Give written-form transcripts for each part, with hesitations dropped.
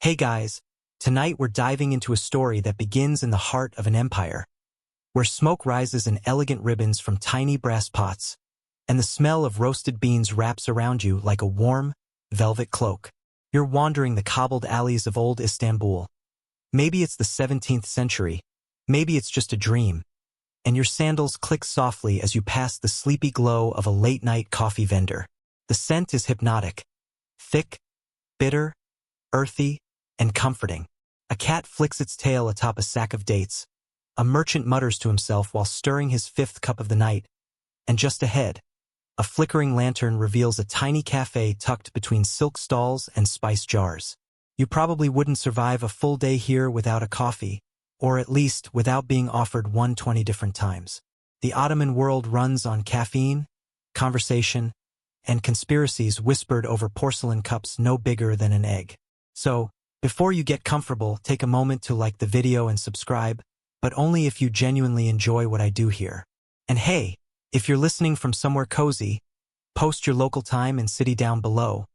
Hey guys, tonight we're diving into a story that begins in the heart of an empire, where smoke rises in elegant ribbons from tiny brass pots, and the smell of roasted beans wraps around you like a warm, velvet cloak. You're wandering the cobbled alleys of old Istanbul. Maybe it's the 17th century, maybe it's just a dream, and your sandals click softly as you pass the sleepy glow of a late-night coffee vendor. The scent is hypnotic, thick, bitter, earthy, and comforting. A cat flicks its tail atop a sack of dates. A merchant mutters to himself while stirring his fifth cup of the night. And just ahead, a flickering lantern reveals a tiny cafe tucked between silk stalls and spice jars. You probably wouldn't survive a full day here without a coffee, or at least without being offered one 20 different times. The Ottoman world runs on caffeine, conversation, and conspiracies whispered over porcelain cups no bigger than an egg. So, before you get comfortable, take a moment to like the video and subscribe, but only if you genuinely enjoy what I do here. And hey, if you're listening from somewhere cozy, post your local time and city down below.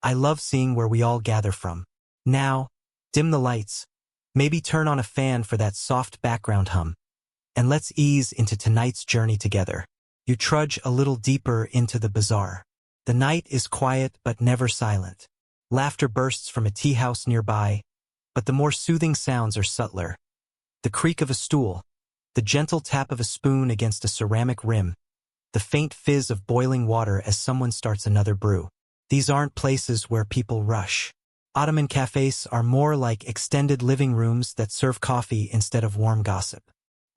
I love seeing where we all gather from. Now, dim the lights, maybe turn on a fan for that soft background hum, and let's ease into tonight's journey together. You trudge a little deeper into the bazaar. The night is quiet but never silent. Laughter bursts from a tea house nearby, but the more soothing sounds are subtler. The creak of a stool, the gentle tap of a spoon against a ceramic rim, the faint fizz of boiling water as someone starts another brew. These aren't places where people rush. Ottoman cafés are more like extended living rooms that serve coffee instead of warm gossip.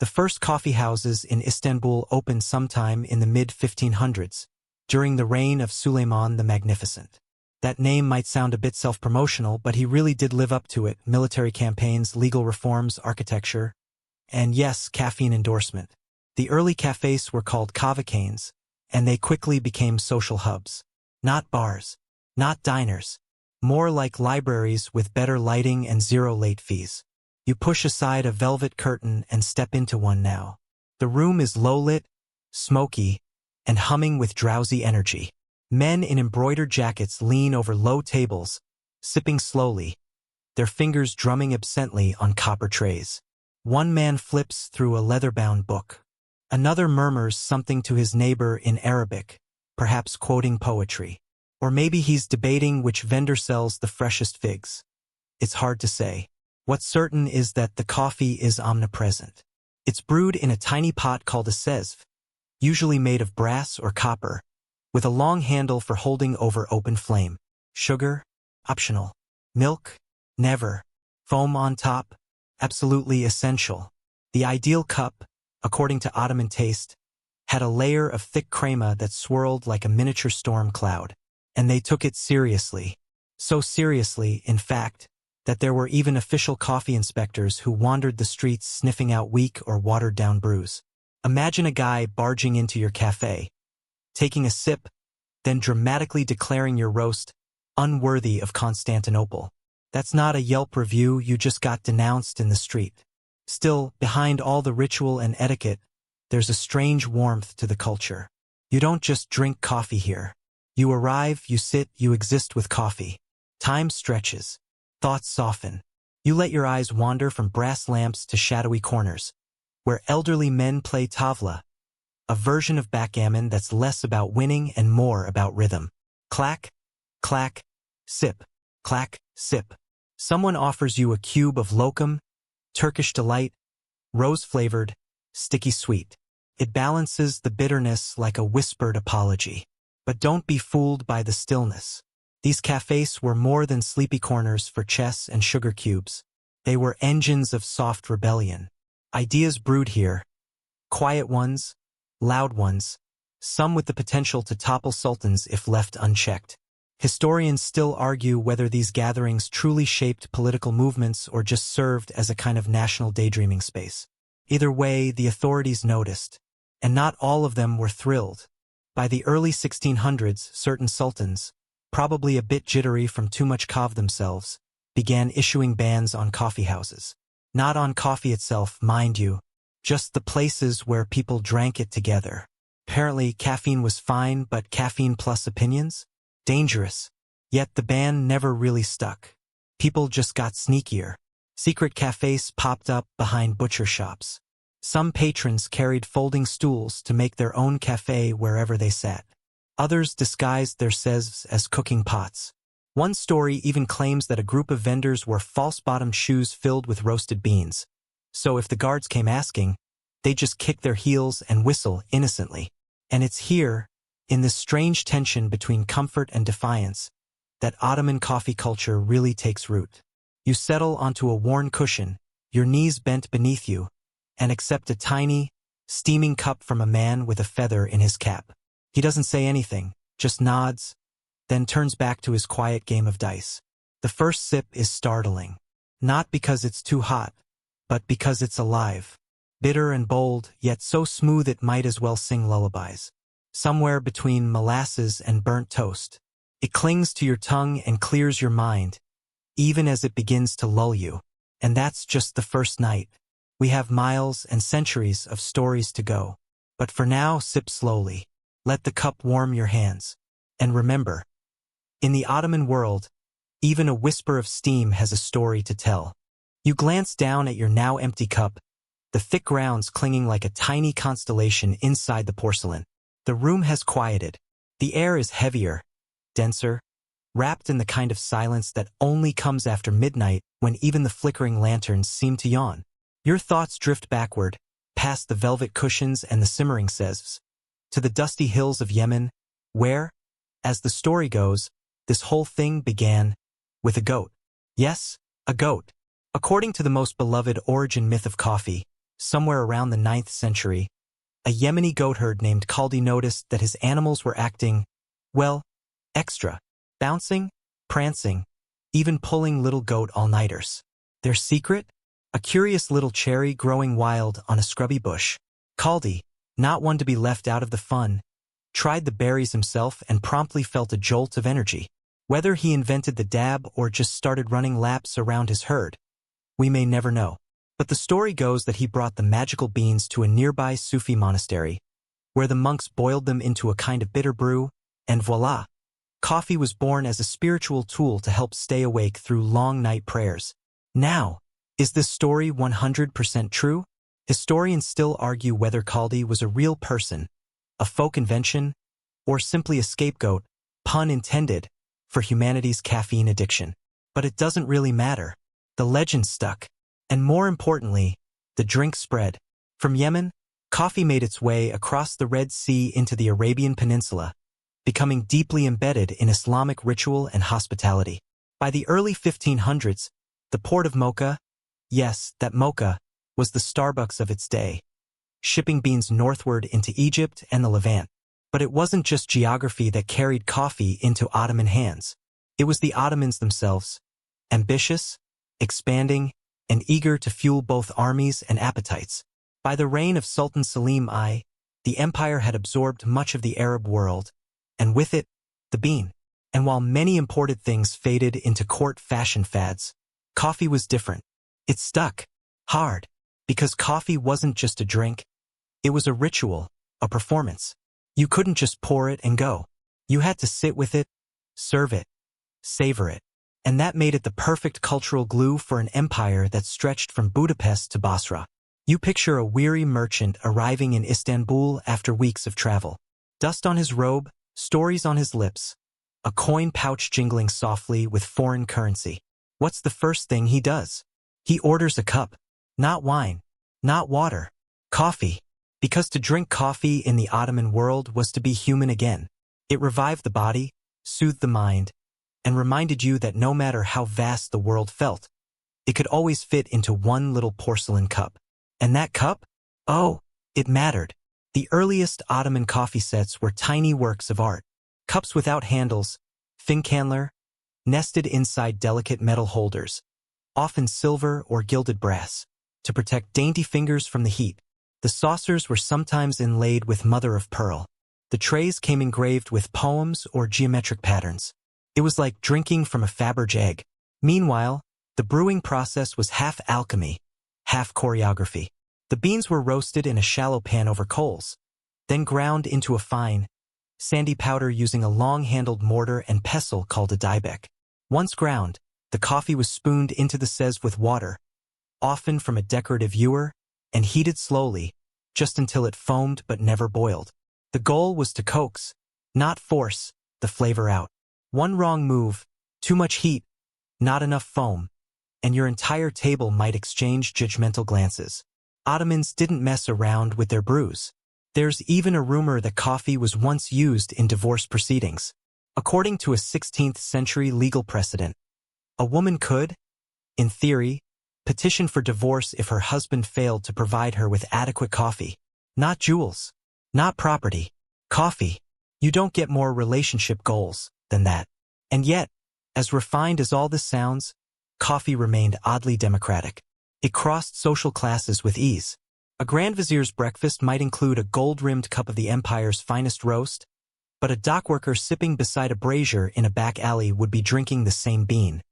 The first coffee houses in Istanbul opened sometime in the mid-1500s, during the reign of Suleiman the Magnificent. That name might sound a bit self-promotional, but he really did live up to it: military campaigns, legal reforms, architecture, and yes, caffeine endorsement. The early cafés were called cavalcanes, and they quickly became social hubs. Not bars, not diners, more like libraries with better lighting and zero late fees. You push aside a velvet curtain and step into one now. The room is low-lit, smoky, and humming with drowsy energy. Men in embroidered jackets lean over low tables, sipping slowly, their fingers drumming absently on copper trays. One man flips through a leather-bound book. Another murmurs something to his neighbor in Arabic, perhaps quoting poetry. Or maybe he's debating which vendor sells the freshest figs. It's hard to say. What's certain is that the coffee is omnipresent. It's brewed in a tiny pot called a sezv, usually made of brass or copper, with a long handle for holding over open flame. Sugar? Optional. Milk? Never. Foam on top? Absolutely essential. The ideal cup, according to Ottoman taste, had a layer of thick crema that swirled like a miniature storm cloud. And they took it seriously. So seriously, in fact, that there were even official coffee inspectors who wandered the streets sniffing out weak or watered-down brews. Imagine a guy barging into your cafe, taking a sip, then dramatically declaring your roast unworthy of Constantinople. That's not a Yelp review, you just got denounced in the street. Still, behind all the ritual and etiquette, there's a strange warmth to the culture. You don't just drink coffee here. You arrive, you sit, you exist with coffee. Time stretches. Thoughts soften. You let your eyes wander from brass lamps to shadowy corners, where elderly men play tavla, a version of backgammon that's less about winning and more about rhythm. Clack, clack, sip, clack, sip. Someone offers you a cube of lokum, Turkish delight, rose-flavored, sticky sweet. It balances the bitterness like a whispered apology. But don't be fooled by the stillness. These cafés were more than sleepy corners for chess and sugar cubes. They were engines of soft rebellion. Ideas brewed here. Quiet ones, loud ones, some with the potential to topple sultans if left unchecked. Historians still argue whether these gatherings truly shaped political movements or just served as a kind of national daydreaming space. Either way, the authorities noticed, and not all of them were thrilled. By the early 1600s, certain sultans, probably a bit jittery from too much kava themselves, began issuing bans on coffee houses. Not on coffee itself, mind you, just the places where people drank it together. Apparently, caffeine was fine, but caffeine plus opinions? Dangerous. Yet the ban never really stuck. people just got sneakier. Secret cafés popped up behind butcher shops. Some patrons carried folding stools to make their own café wherever they sat. Others disguised their sieves as cooking pots. One story even claims that a group of vendors wore false-bottomed shoes filled with roasted beans. So if the guards came asking, they just kick their heels and whistle innocently. And it's here, in this strange tension between comfort and defiance, that Ottoman coffee culture really takes root. You settle onto a worn cushion, your knees bent beneath you, and accept a tiny, steaming cup from a man with a feather in his cap. He doesn't say anything, just nods, then turns back to his quiet game of dice. The first sip is startling. Not because it's too hot, but because it's alive. Bitter and bold, yet so smooth it might as well sing lullabies. Somewhere between molasses and burnt toast. It clings to your tongue and clears your mind, even as it begins to lull you. And that's just the first night. We have miles and centuries of stories to go. But for now, sip slowly. Let the cup warm your hands. And remember, in the Ottoman world, even a whisper of steam has a story to tell. You glance down at your now empty cup, the thick grounds clinging like a tiny constellation inside the porcelain. The room has quieted. The air is heavier, denser, wrapped in the kind of silence that only comes after midnight when even the flickering lanterns seem to yawn. Your thoughts drift backward, past the velvet cushions and the simmering sieves, to the dusty hills of Yemen, where, as the story goes, this whole thing began with a goat. Yes, a goat. According to the most beloved origin myth of coffee, somewhere around the 9th century, a Yemeni goatherd named Khaldi noticed that his animals were acting, well, extra. Bouncing, prancing, even pulling little goat all-nighters. Their secret? A curious little cherry growing wild on a scrubby bush. Khaldi, not one to be left out of the fun, tried the berries himself and promptly felt a jolt of energy. Whether he invented the dab or just started running laps around his herd, we may never know. But the story goes that he brought the magical beans to a nearby Sufi monastery, where the monks boiled them into a kind of bitter brew, and voila! Coffee was born as a spiritual tool to help stay awake through long night prayers. Now, is this story 100% true? Historians still argue whether Khaldi was a real person, a folk invention, or simply a scapegoat, pun intended, for humanity's caffeine addiction. But it doesn't really matter. The legend stuck. And more importantly, the drink spread. From Yemen, coffee made its way across the Red Sea into the Arabian Peninsula, becoming deeply embedded in Islamic ritual and hospitality. By the early 1500s, the port of Mocha, yes, that Mocha, was the Starbucks of its day, shipping beans northward into Egypt and the Levant. But it wasn't just geography that carried coffee into Ottoman hands. It was the Ottomans themselves, ambitious, expanding, and eager to fuel both armies and appetites. By the reign of Sultan Selim I, the empire had absorbed much of the Arab world, and with it, the bean. And while many imported things faded into court fashion fads, coffee was different. It stuck hard, because coffee wasn't just a drink. It was a ritual, a performance. You couldn't just pour it and go. You had to sit with it, serve it, savor it. And that made it the perfect cultural glue for an empire that stretched from Budapest to Basra. You picture a weary merchant arriving in Istanbul after weeks of travel. Dust on his robe, stories on his lips, a coin pouch jingling softly with foreign currency. What's the first thing he does? He orders a cup. Not wine, not water, coffee. Because to drink coffee in the Ottoman world was to be human again. It revived the body, soothed the mind, and reminded you that no matter how vast the world felt, it could always fit into one little porcelain cup. And that cup? Oh, it mattered. The earliest Ottoman coffee sets were tiny works of art. Cups without handles, fincandler, nested inside delicate metal holders, often silver or gilded brass, to protect dainty fingers from the heat. The saucers were sometimes inlaid with mother of pearl. The trays came engraved with poems or geometric patterns. It was like drinking from a Fabergé egg. Meanwhile, the brewing process was half alchemy, half choreography. The beans were roasted in a shallow pan over coals, then ground into a fine, sandy powder using a long-handled mortar and pestle called a diebeck. Once ground, The coffee was spooned into the seize with water, often from a decorative ewer, and heated slowly, just until it foamed but never boiled. The goal was to coax, not force, the flavor out. One wrong move, too much heat, not enough foam, and your entire table might exchange judgmental glances. Ottomans didn't mess around with their brews. There's even a rumor that coffee was once used in divorce proceedings. According to a 16th-century legal precedent, a woman could, in theory, petition for divorce if her husband failed to provide her with adequate coffee. Not jewels, not property, coffee. You don't get more relationship goals than that. And yet, as refined as all this sounds, coffee remained oddly democratic. It crossed social classes with ease. A Grand Vizier's breakfast might include a gold-rimmed cup of the empire's finest roast, but a dockworker sipping beside a brazier in a back alley would be drinking the same bean,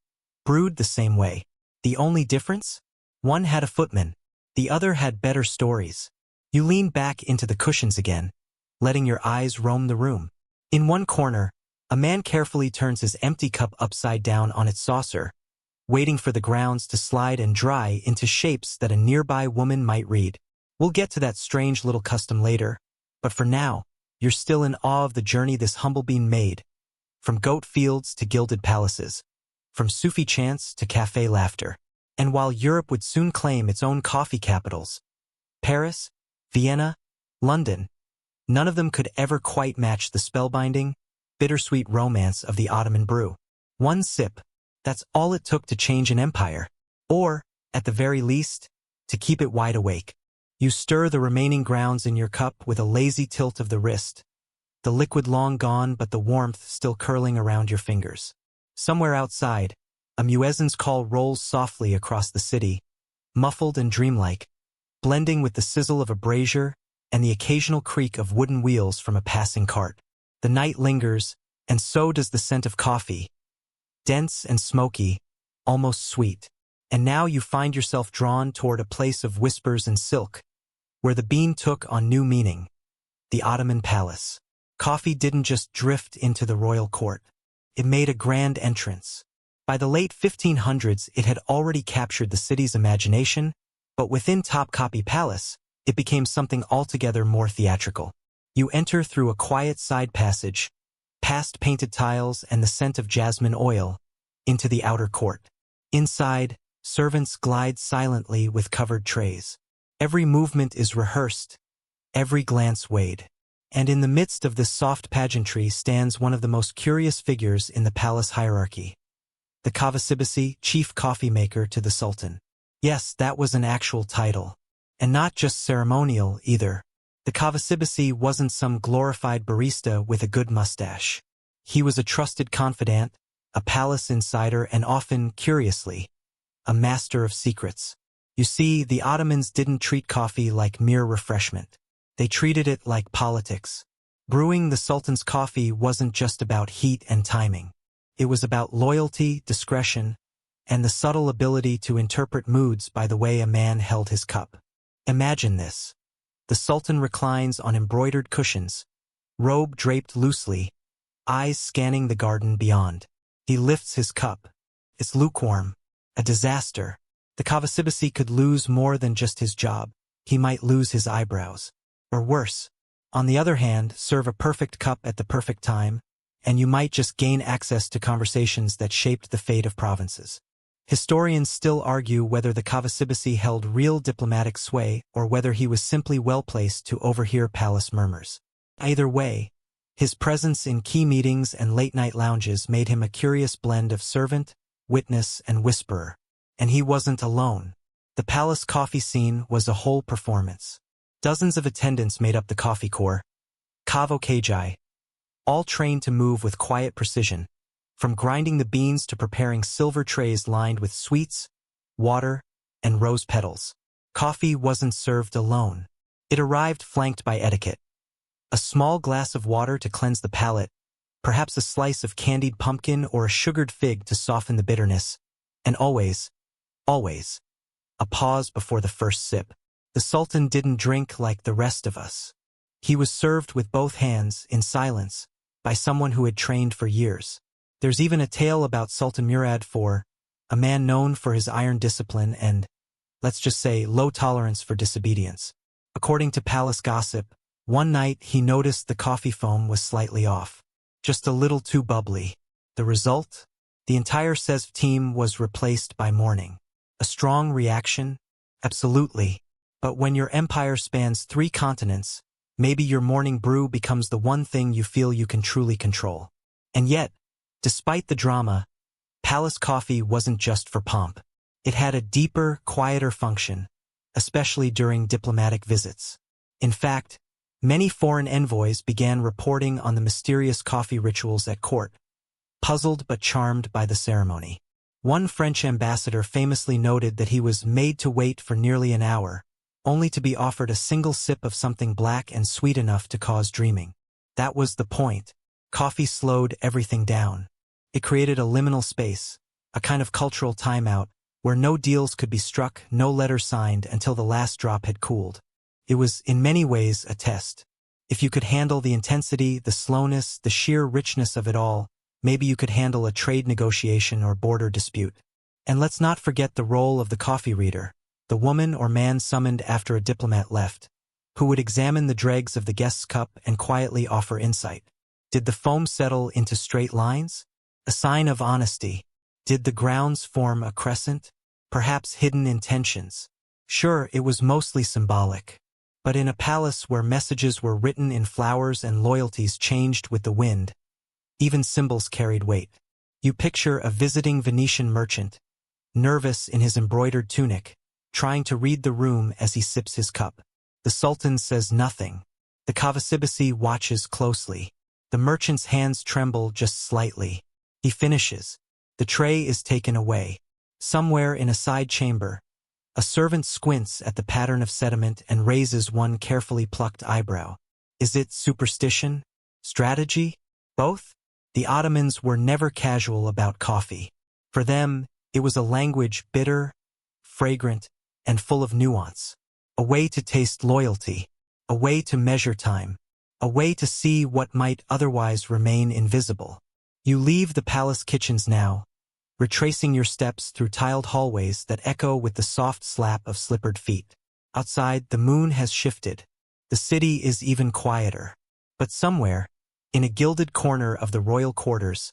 brewed the same way. The only difference? One had a footman, the other had better stories. You lean back into the cushions again, letting your eyes roam the room. In one corner, a man carefully turns his empty cup upside down on its saucer, waiting for the grounds to slide and dry into shapes that a nearby woman might read. We'll get to that strange little custom later, but for now, you're still in awe of the journey this humble bean made, from goat fields to gilded palaces, from Sufi chants to cafe laughter. And while Europe would soon claim its own coffee capitals, Paris, Vienna, London, none of them could ever quite match the spellbinding, bittersweet romance of the Ottoman brew. One sip, that's all it took to change an empire, or, at the very least, to keep it wide awake. You stir the remaining grounds in your cup with a lazy tilt of the wrist, the liquid long gone but the warmth still curling around your fingers. Somewhere outside, a muezzin's call rolls softly across the city, muffled and dreamlike, blending with the sizzle of a brazier and the occasional creak of wooden wheels from a passing cart. The night lingers, and so does the scent of coffee, dense and smoky, almost sweet. And now you find yourself drawn toward a place of whispers and silk, where the bean took on new meaning, the Ottoman palace. Coffee didn't just drift into the royal court. It made a grand entrance. By the late 1500s, it had already captured the city's imagination, but within Topkapi Palace, it became something altogether more theatrical. You enter through a quiet side passage, past painted tiles and the scent of jasmine oil, into the outer court. Inside, servants glide silently with covered trays. Every movement is rehearsed, every glance weighed. And in the midst of this soft pageantry stands one of the most curious figures in the palace hierarchy. The Kavasibasi, chief coffee maker to the Sultan. Yes, that was an actual title. And not just ceremonial, either. The Kavasibasi wasn't some glorified barista with a good mustache. He was a trusted confidant, a palace insider, and often, curiously, a master of secrets. You see, the Ottomans didn't treat coffee like mere refreshment. They treated it like politics. Brewing the Sultan's coffee wasn't just about heat and timing. It was about loyalty, discretion, and the subtle ability to interpret moods by the way a man held his cup. Imagine this. The Sultan reclines on embroidered cushions, robe draped loosely, eyes scanning the garden beyond. He lifts his cup. It's lukewarm. A disaster. The Kavasibasi could lose more than just his job. He might lose his eyebrows. Or worse. On the other hand, serve a perfect cup at the perfect time, and you might just gain access to conversations that shaped the fate of provinces. Historians still argue whether the Kavasibasi held real diplomatic sway or whether he was simply well-placed to overhear palace murmurs. Either way, his presence in key meetings and late-night lounges made him a curious blend of servant, witness, and whisperer. And he wasn't alone. The palace coffee scene was a whole performance. Dozens of attendants made up the coffee corps, Kavo Kajai, all trained to move with quiet precision, from grinding the beans to preparing silver trays lined with sweets, water, and rose petals. Coffee wasn't served alone. It arrived flanked by etiquette. A small glass of water to cleanse the palate, perhaps a slice of candied pumpkin or a sugared fig to soften the bitterness, and always, a pause before the first sip. The Sultan didn't drink like the rest of us. He was served with both hands, in silence, by someone who had trained for years. There's even a tale about Sultan Murad IV, a man known for his iron discipline and, let's just say, low tolerance for disobedience. According to palace gossip, one night he noticed the coffee foam was slightly off, just a little too bubbly. The result? The entire Sezv team was replaced by morning. A strong reaction? Absolutely. But when your empire spans 3 continents, maybe your morning brew becomes the one thing you feel you can truly control. And yet, despite the drama, palace coffee wasn't just for pomp. It had a deeper, quieter function, especially during diplomatic visits. In fact, many foreign envoys began reporting on the mysterious coffee rituals at court, puzzled but charmed by the ceremony. One French ambassador famously noted that he was made to wait for nearly an hour, only to be offered a single sip of something black and sweet enough to cause dreaming. That was the point. Coffee slowed everything down. It created a liminal space, a kind of cultural timeout, where no deals could be struck, no letters signed until the last drop had cooled. It was, in many ways, a test. If you could handle the intensity, the slowness, the sheer richness of it all, maybe you could handle a trade negotiation or border dispute. And let's not forget the role of the coffee reader, the woman or man summoned after a diplomat left, who would examine the dregs of the guest's cup and quietly offer insight. Did the foam settle into straight lines? A sign of honesty. Did the grounds form a crescent? Perhaps hidden intentions. Sure, it was mostly symbolic. But in a palace where messages were written in flowers and loyalties changed with the wind, even symbols carried weight. You picture a visiting Venetian merchant, nervous in his embroidered tunic, trying to read the room as he sips his cup. The Sultan says nothing. The Cavassibasi watches closely. The merchant's hands tremble just slightly. He finishes. The tray is taken away. Somewhere in a side chamber, a servant squints at the pattern of sediment and raises one carefully plucked eyebrow. Is it superstition? Strategy? Both? The Ottomans were never casual about coffee. For them, it was a language bitter, fragrant, and full of nuance. A way to taste loyalty. A way to measure time. A way to see what might otherwise remain invisible. You leave the palace kitchens now, retracing your steps through tiled hallways that echo with the soft slap of slippered feet. Outside, the moon has shifted. The city is even quieter. But somewhere, in a gilded corner of the royal quarters,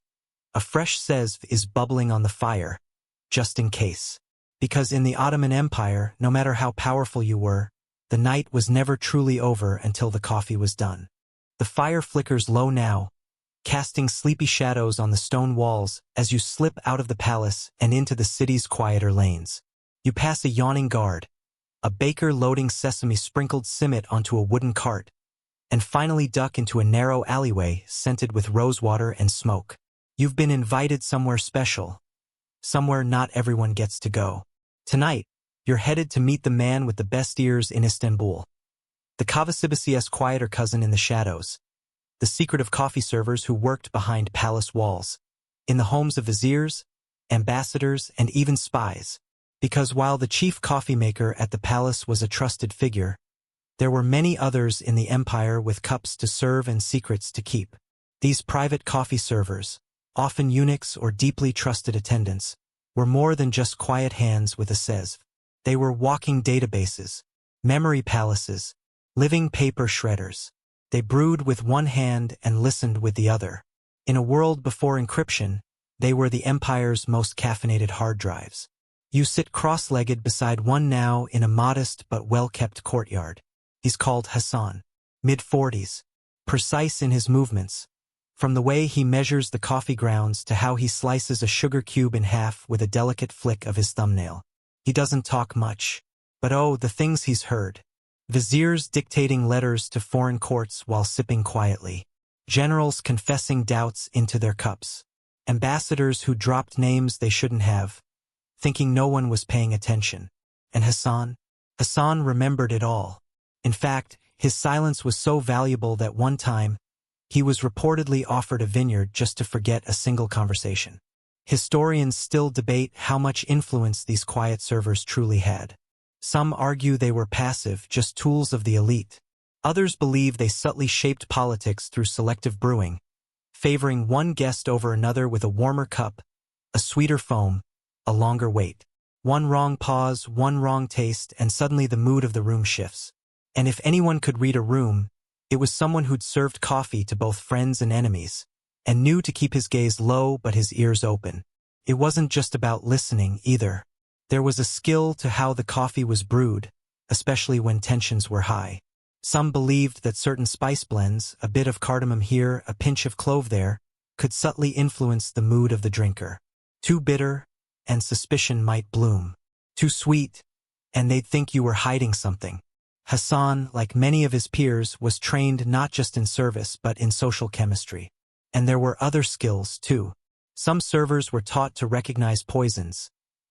a fresh Sezv is bubbling on the fire, just in case. Because in the Ottoman Empire, no matter how powerful you were, the night was never truly over until the coffee was done. The fire flickers low now, casting sleepy shadows on the stone walls as you slip out of the palace and into the city's quieter lanes. You pass a yawning guard, a baker loading sesame-sprinkled simmet onto a wooden cart, and finally duck into a narrow alleyway scented with rosewater and smoke. You've been invited somewhere special, somewhere not everyone gets to go. Tonight, you're headed to meet the man with the best ears in Istanbul, the Cavassibasi's quieter cousin in the shadows, the secretive coffee servers who worked behind palace walls, in the homes of viziers, ambassadors, and even spies. Because while the chief coffee maker at the palace was a trusted figure, there were many others in the empire with cups to serve and secrets to keep. These private coffee servers, often eunuchs or deeply trusted attendants, were more than just quiet hands with a Sezv. They were walking databases, memory palaces, living paper shredders. They brewed with one hand and listened with the other. In a world before encryption, they were the empire's most caffeinated hard drives. You sit cross-legged beside one now in a modest but well-kept courtyard. He's called Hassan, mid-40s, precise in his movements, from the way he measures the coffee grounds to how he slices a sugar cube in half with a delicate flick of his thumbnail. He doesn't talk much, but oh, the things he's heard. Viziers dictating letters to foreign courts while sipping quietly. Generals confessing doubts into their cups. Ambassadors who dropped names they shouldn't have, thinking no one was paying attention. And Hassan? Hassan remembered it all. In fact, his silence was so valuable that one time, he was reportedly offered a vineyard just to forget a single conversation. Historians still debate how much influence these quiet servers truly had. Some argue they were passive, just tools of the elite. Others believe they subtly shaped politics through selective brewing, favoring one guest over another with a warmer cup, a sweeter foam, a longer wait. One wrong pause, one wrong taste, and suddenly the mood of the room shifts. And if anyone could read a room, it was someone who'd served coffee to both friends and enemies, and knew to keep his gaze low but his ears open. It wasn't just about listening, either. There was a skill to how the coffee was brewed, especially when tensions were high. Some believed that certain spice blends, a bit of cardamom here, a pinch of clove there, could subtly influence the mood of the drinker. Too bitter, and suspicion might bloom. Too sweet, and they'd think you were hiding something. Hassan, like many of his peers, was trained not just in service but in social chemistry. And there were other skills, too. Some servers were taught to recognize poisons,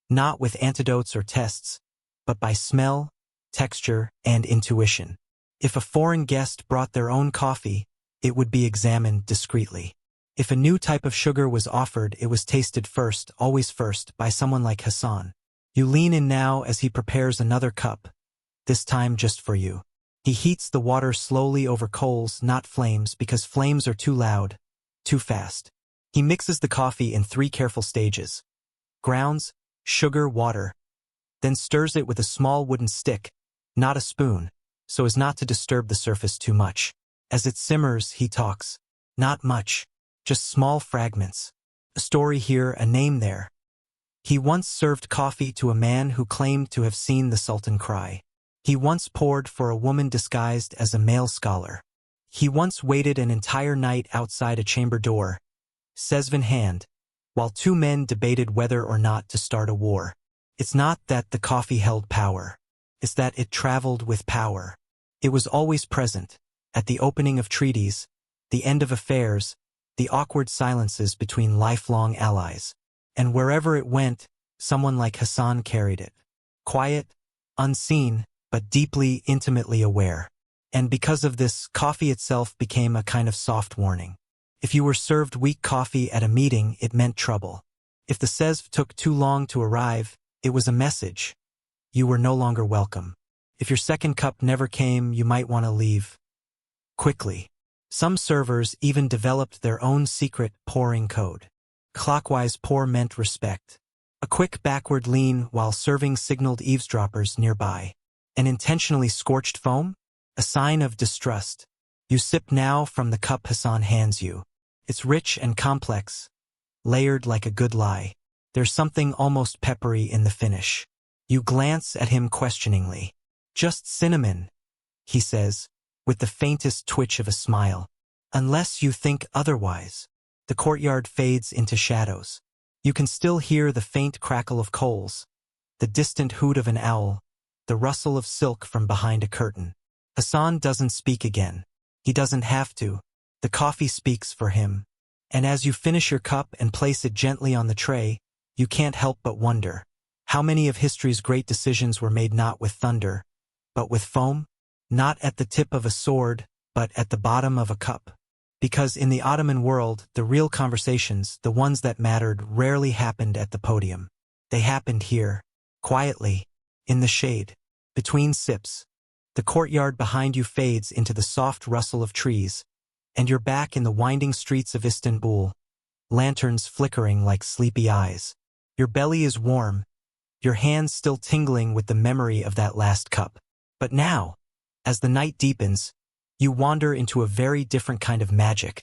not with antidotes or tests, but by smell, texture, and intuition. If a foreign guest brought their own coffee, it would be examined discreetly. If a new type of sugar was offered, it was tasted first, always first, by someone like Hassan. You lean in now as he prepares another cup, this time just for you. He heats the water slowly over coals, not flames, because flames are too loud, too fast. He mixes the coffee in 3 careful stages: grounds, sugar, water, then stirs it with a small wooden stick, not a spoon, so as not to disturb the surface too much. As it simmers, he talks. Not much, just small fragments. A story here, a name there. He once served coffee to a man who claimed to have seen the Sultan cry. He once poured for a woman disguised as a male scholar. He once waited an entire night outside a chamber door, sesve in hand, while 2 men debated whether or not to start a war. It's not that the coffee held power. It's that it traveled with power. It was always present, at the opening of treaties, the end of affairs, the awkward silences between lifelong allies. And wherever it went, someone like Hassan carried it. Quiet, unseen, but deeply, intimately aware. And because of this, coffee itself became a kind of soft warning. If you were served weak coffee at a meeting, it meant trouble. If the sesve took too long to arrive, it was a message. You were no longer welcome. If your second cup never came, you might want to leave quickly. Some servers even developed their own secret pouring code. Clockwise pour meant respect. A quick backward lean while serving signaled eavesdroppers nearby. An intentionally scorched foam? A sign of distrust. You sip now from the cup Hassan hands you. It's rich and complex, layered like a good lie. There's something almost peppery in the finish. You glance at him questioningly. Just cinnamon, he says, with the faintest twitch of a smile. Unless you think otherwise. The courtyard fades into shadows. You can still hear the faint crackle of coals, the distant hoot of an owl, the rustle of silk from behind a curtain. Hassan doesn't speak again. He doesn't have to. The coffee speaks for him. And as you finish your cup and place it gently on the tray, you can't help but wonder, how many of history's great decisions were made not with thunder, but with foam? Not at the tip of a sword, but at the bottom of a cup. Because in the Ottoman world, the real conversations, the ones that mattered, rarely happened at the podium. They happened here, quietly, in the shade, between sips. The courtyard behind you fades into the soft rustle of trees, and you're back in the winding streets of Istanbul, lanterns flickering like sleepy eyes. Your belly is warm, your hands still tingling with the memory of that last cup. But now, as the night deepens, you wander into a very different kind of magic,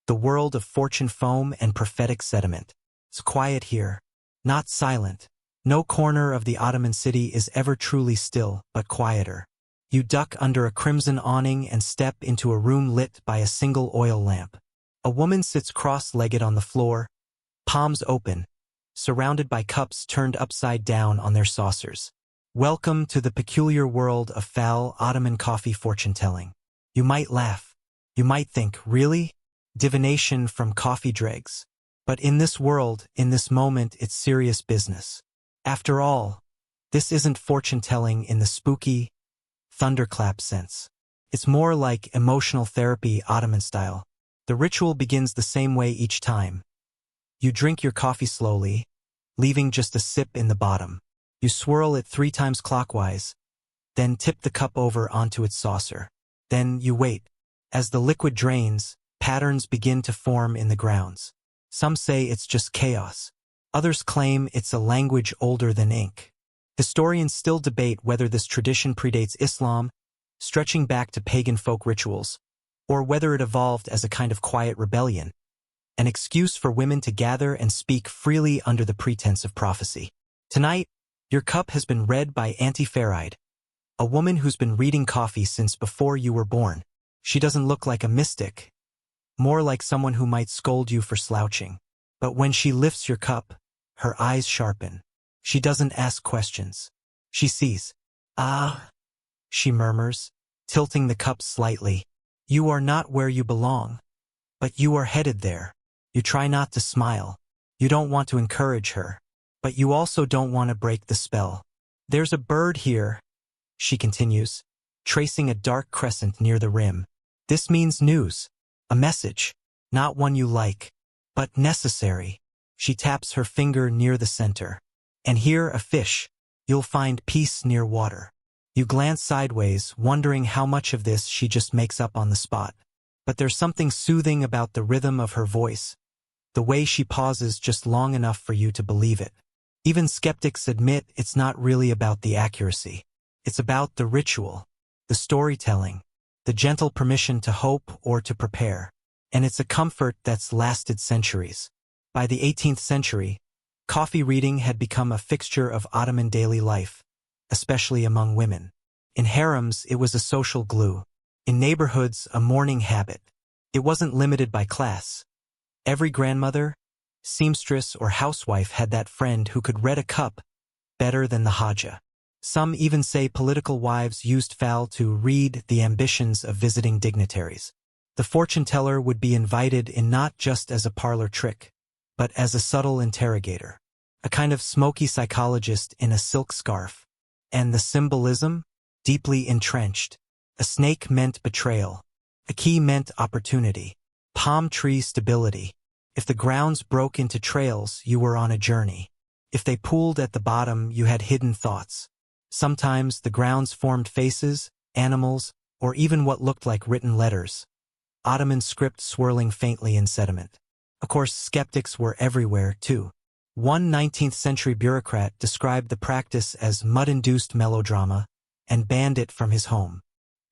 the world of fortune foam and prophetic sediment. It's quiet here, not silent. No corner of the Ottoman city is ever truly still, but quieter. You duck under a crimson awning and step into a room lit by a single oil lamp. A woman sits cross-legged on the floor, palms open, surrounded by cups turned upside down on their saucers. Welcome to the peculiar world of foul Ottoman coffee fortune-telling. You might laugh. You might think, really? Divination from coffee dregs. But in this world, in this moment, it's serious business. After all, this isn't fortune-telling in the spooky, thunderclap sense. It's more like emotional therapy, Ottoman style. The ritual begins the same way each time. You drink your coffee slowly, leaving just a sip in the bottom. You swirl it 3 times clockwise, then tip the cup over onto its saucer. Then you wait. As the liquid drains, patterns begin to form in the grounds. Some say it's just chaos. Others claim it's a language older than ink. Historians still debate whether this tradition predates Islam, stretching back to pagan folk rituals, or whether it evolved as a kind of quiet rebellion, an excuse for women to gather and speak freely under the pretense of prophecy. Tonight, your cup has been read by Auntie Faride, a woman who's been reading coffee since before you were born. She doesn't look like a mystic, more like someone who might scold you for slouching. But when she lifts your cup, her eyes sharpen. She doesn't ask questions. She sees. "Ah," she murmurs, tilting the cup slightly. "You are not where you belong, but you are headed there." You try not to smile. You don't want to encourage her, but you also don't want to break the spell. "There's a bird here," she continues, tracing a dark crescent near the rim. "This means news, a message, not one you like, but necessary." She taps her finger near the center. "And here a fish. You'll find peace near water." You glance sideways, wondering how much of this she just makes up on the spot. But there's something soothing about the rhythm of her voice, the way she pauses just long enough for you to believe it. Even skeptics admit it's not really about the accuracy. It's about the ritual, the storytelling, the gentle permission to hope or to prepare. And it's a comfort that's lasted centuries. By the 18th century, coffee reading had become a fixture of Ottoman daily life, especially among women. In harems, it was a social glue. In neighborhoods, a morning habit. It wasn't limited by class. Every grandmother, seamstress, or housewife had that friend who could read a cup better than the Haja. Some even say political wives used Fal to read the ambitions of visiting dignitaries. The fortune teller would be invited in not just as a parlor trick, but as a subtle interrogator, a kind of smoky psychologist in a silk scarf. And the symbolism? Deeply entrenched. A snake meant betrayal. A key meant opportunity. Palm tree stability. If the grounds broke into trails, you were on a journey. If they pooled at the bottom, you had hidden thoughts. Sometimes the grounds formed faces, animals, or even what looked like written letters. Ottoman script swirling faintly in sediment. Of course, skeptics were everywhere, too. One 19th-century bureaucrat described the practice as mud-induced melodrama and banned it from his home.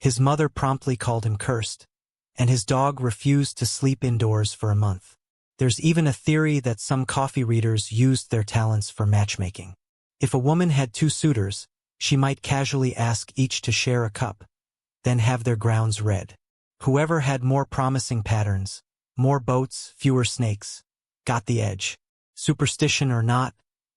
His mother promptly called him cursed, and his dog refused to sleep indoors for a month. There's even a theory that some coffee readers used their talents for matchmaking. If a woman had two suitors, she might casually ask each to share a cup, then have their grounds read. Whoever had more promising patterns, more boats, fewer snakes, got the edge. Superstition or not,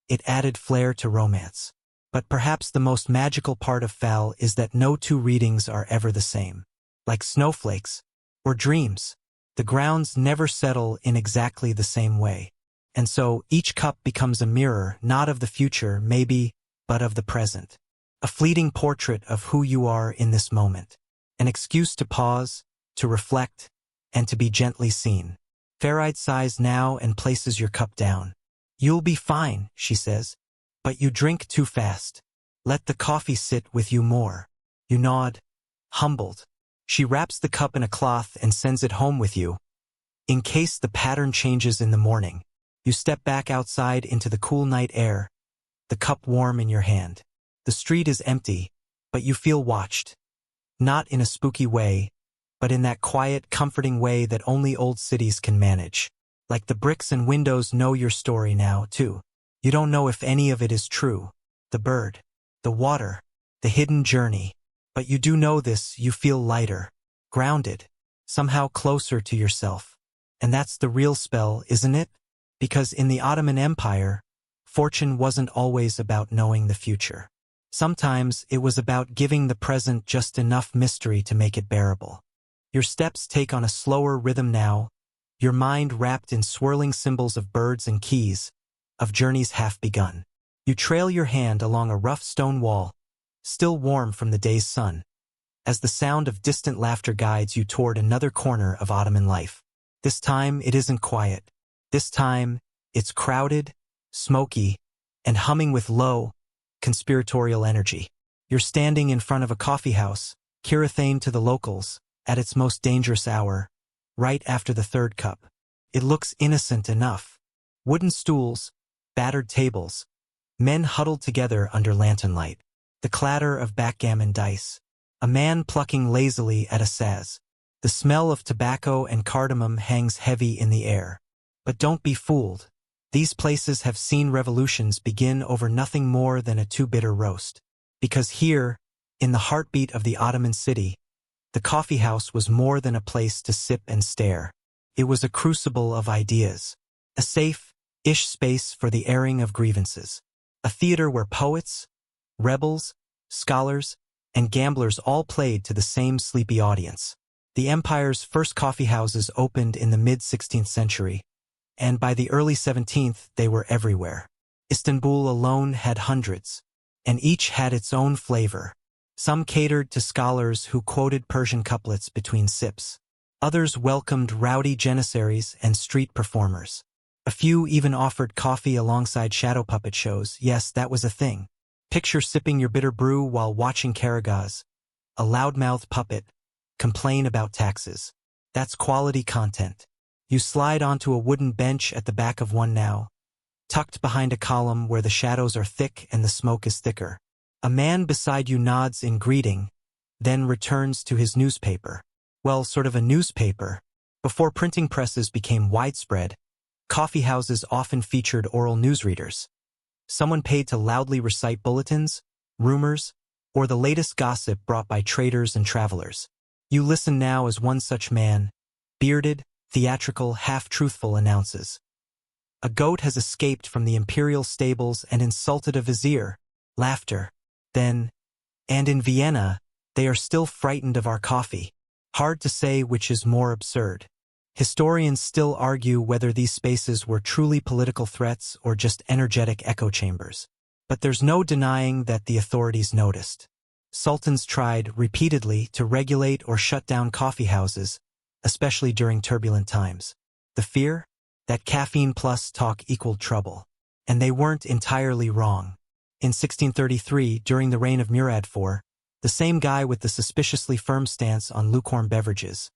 it added flair to romance. But perhaps the most magical part of Fal is that no two readings are ever the same. Like snowflakes, or dreams, the grounds never settle in exactly the same way. And so each cup becomes a mirror, not of the future, maybe, but of the present. A fleeting portrait of who you are in this moment. An excuse to pause, to reflect, and to be gently seen. Faride sighs now and places your cup down. "You'll be fine," she says. "But you drink too fast. Let the coffee sit with you more." You nod, humbled. She wraps the cup in a cloth and sends it home with you. In case the pattern changes in the morning, you step back outside into the cool night air, the cup warm in your hand. The street is empty, but you feel watched. Not in a spooky way, but in that quiet, comforting way that only old cities can manage. Like the bricks and windows know your story now, too. You don't know if any of it is true. The bird, the water, the hidden journey. But you do know this, you feel lighter, grounded, somehow closer to yourself. And that's the real spell, isn't it? Because in the Ottoman Empire, fortune wasn't always about knowing the future. Sometimes it was about giving the present just enough mystery to make it bearable. Your steps take on a slower rhythm now, your mind wrapped in swirling symbols of birds and keys, of journeys half begun. You trail your hand along a rough stone wall, still warm from the day's sun, as the sound of distant laughter guides you toward another corner of Ottoman life. This time it isn't quiet. This time it's crowded, smoky, and humming with low, conspiratorial energy. You're standing in front of a coffee house, Kirathane to the locals, at its most dangerous hour, right after the third cup. It looks innocent enough. Wooden stools, battered tables, men huddled together under lantern light, the clatter of backgammon dice, a man plucking lazily at a saz. The smell of tobacco and cardamom hangs heavy in the air. But don't be fooled. These places have seen revolutions begin over nothing more than a too-bitter roast. Because here, in the heartbeat of the Ottoman city, the coffee house was more than a place to sip and stare. It was a crucible of ideas, a safe-ish space for the airing of grievances, a theater where poets, rebels, scholars, and gamblers all played to the same sleepy audience. The empire's first coffee houses opened in the mid-16th century, and by the early 17th they were everywhere. Istanbul alone had hundreds, and each had its own flavor. Some catered to scholars who quoted Persian couplets between sips. Others welcomed rowdy janissaries and street performers. A few even offered coffee alongside shadow puppet shows. Yes, that was a thing. Picture sipping your bitter brew while watching Karagaz, a loudmouth puppet, complain about taxes. That's quality content. You slide onto a wooden bench at the back of one now, tucked behind a column where the shadows are thick and the smoke is thicker. A man beside you nods in greeting, then returns to his newspaper. Well, sort of a newspaper. Before printing presses became widespread, coffee houses often featured oral newsreaders. Someone paid to loudly recite bulletins, rumors, or the latest gossip brought by traders and travelers. You listen now as one such man, bearded, theatrical, half-truthful, announces. A goat has escaped from the imperial stables and insulted a vizier. Laughter. Then, and in Vienna, they are still frightened of our coffee. Hard to say which is more absurd. Historians still argue whether these spaces were truly political threats or just energetic echo chambers. But there's no denying that the authorities noticed. Sultans tried repeatedly to regulate or shut down coffee houses, especially during turbulent times. The fear? That caffeine plus talk equaled trouble. And they weren't entirely wrong. In 1633, during the reign of Murad IV, the same guy with the suspiciously firm stance on lukewarm beverages,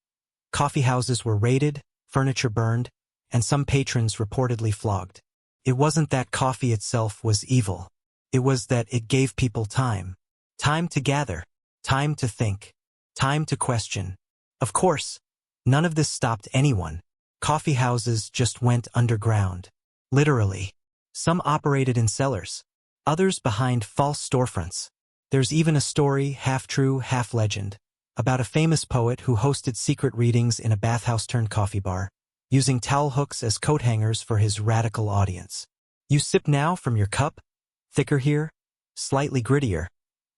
coffee houses were raided, furniture burned, and some patrons reportedly flogged. It wasn't that coffee itself was evil. It was that it gave people time. Time to gather, time to think, time to question. Of course, none of this stopped anyone. Coffee houses just went underground. Literally. Some operated in cellars, others behind false storefronts. There's even a story, half true, half legend, about a famous poet who hosted secret readings in a bathhouse-turned-coffee bar, using towel hooks as coat hangers for his radical audience. You sip now from your cup, thicker here, slightly grittier,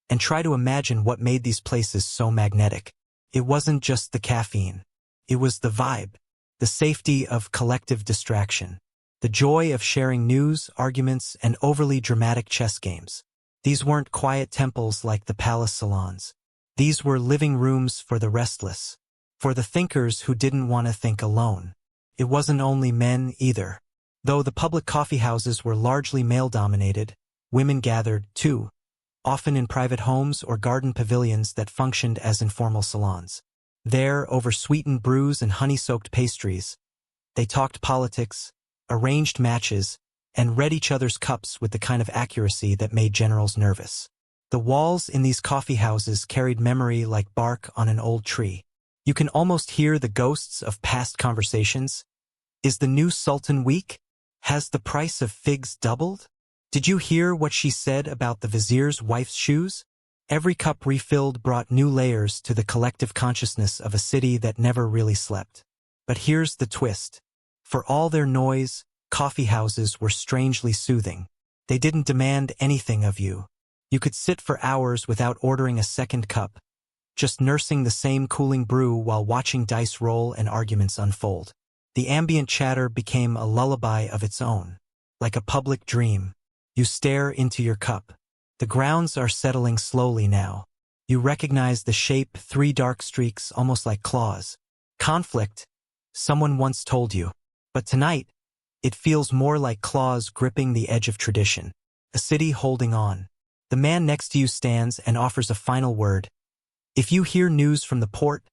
and try to imagine what made these places so magnetic. It wasn't just the caffeine. It was the vibe, the safety of collective distraction, the joy of sharing news, arguments, and overly dramatic chess games. These weren't quiet temples like the palace salons. These were living rooms for the restless, for the thinkers who didn't want to think alone. It wasn't only men either. Though the public coffee houses were largely male-dominated, women gathered, too, often in private homes or garden pavilions that functioned as informal salons. There, over sweetened brews and honey-soaked pastries, they talked politics, arranged matches, and read each other's cups with the kind of accuracy that made generals nervous. The walls in these coffee houses carried memory like bark on an old tree. You can almost hear the ghosts of past conversations. Is the new Sultan weak? Has the price of figs doubled? Did you hear what she said about the vizier's wife's shoes? Every cup refilled brought new layers to the collective consciousness of a city that never really slept. But here's the twist. For all their noise, coffee houses were strangely soothing. They didn't demand anything of you. You could sit for hours without ordering a second cup, just nursing the same cooling brew while watching dice roll and arguments unfold. The ambient chatter became a lullaby of its own, like a public dream. You stare into your cup. The grounds are settling slowly now. You recognize the shape, 3 dark streaks almost like claws. Conflict, someone once told you. But tonight, it feels more like claws gripping the edge of tradition. A city holding on. The man next to you stands and offers a final word. If you hear news from the port,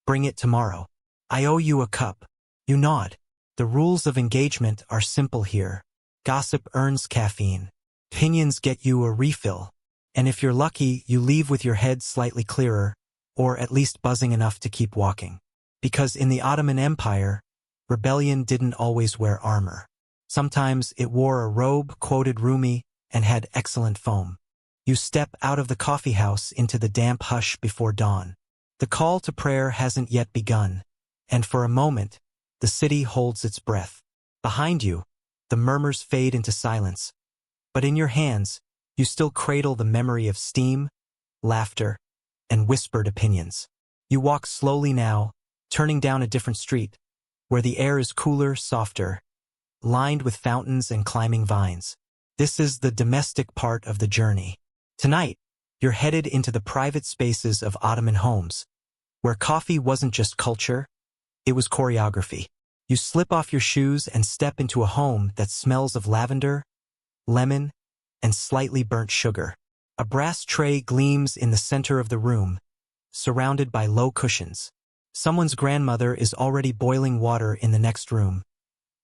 bring it tomorrow. I owe you a cup. You nod. The rules of engagement are simple here. Gossip earns caffeine. Opinions get you a refill. And if you're lucky, you leave with your head slightly clearer, or at least buzzing enough to keep walking. Because in the Ottoman Empire, rebellion didn't always wear armor. Sometimes it wore a robe, quoted Rumi, and had excellent foam. You step out of the coffee house into the damp hush before dawn. The call to prayer hasn't yet begun, and for a moment, the city holds its breath. Behind you, the murmurs fade into silence, but in your hands, you still cradle the memory of steam, laughter, and whispered opinions. You walk slowly now, turning down a different street, where the air is cooler, softer, lined with fountains and climbing vines. This is the domestic part of the journey. Tonight, you're headed into the private spaces of Ottoman homes, where coffee wasn't just culture, it was choreography. You slip off your shoes and step into a home that smells of lavender, lemon, and slightly burnt sugar. A brass tray gleams in the center of the room, surrounded by low cushions. Someone's grandmother is already boiling water in the next room,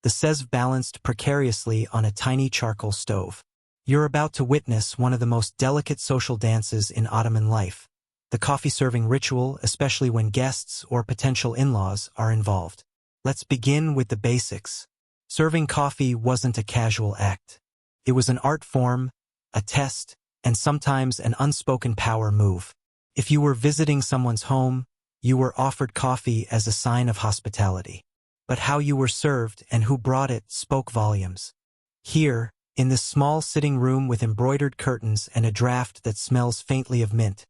the sieve balanced precariously on a tiny charcoal stove. You're about to witness one of the most delicate social dances in Ottoman life, the coffee-serving ritual, especially when guests or potential in-laws are involved. Let's begin with the basics. Serving coffee wasn't a casual act. It was an art form, a test, and sometimes an unspoken power move. If you were visiting someone's home, you were offered coffee as a sign of hospitality. But how you were served and who brought it spoke volumes. Here, in this small sitting room with embroidered curtains and a draft that smells faintly of mint,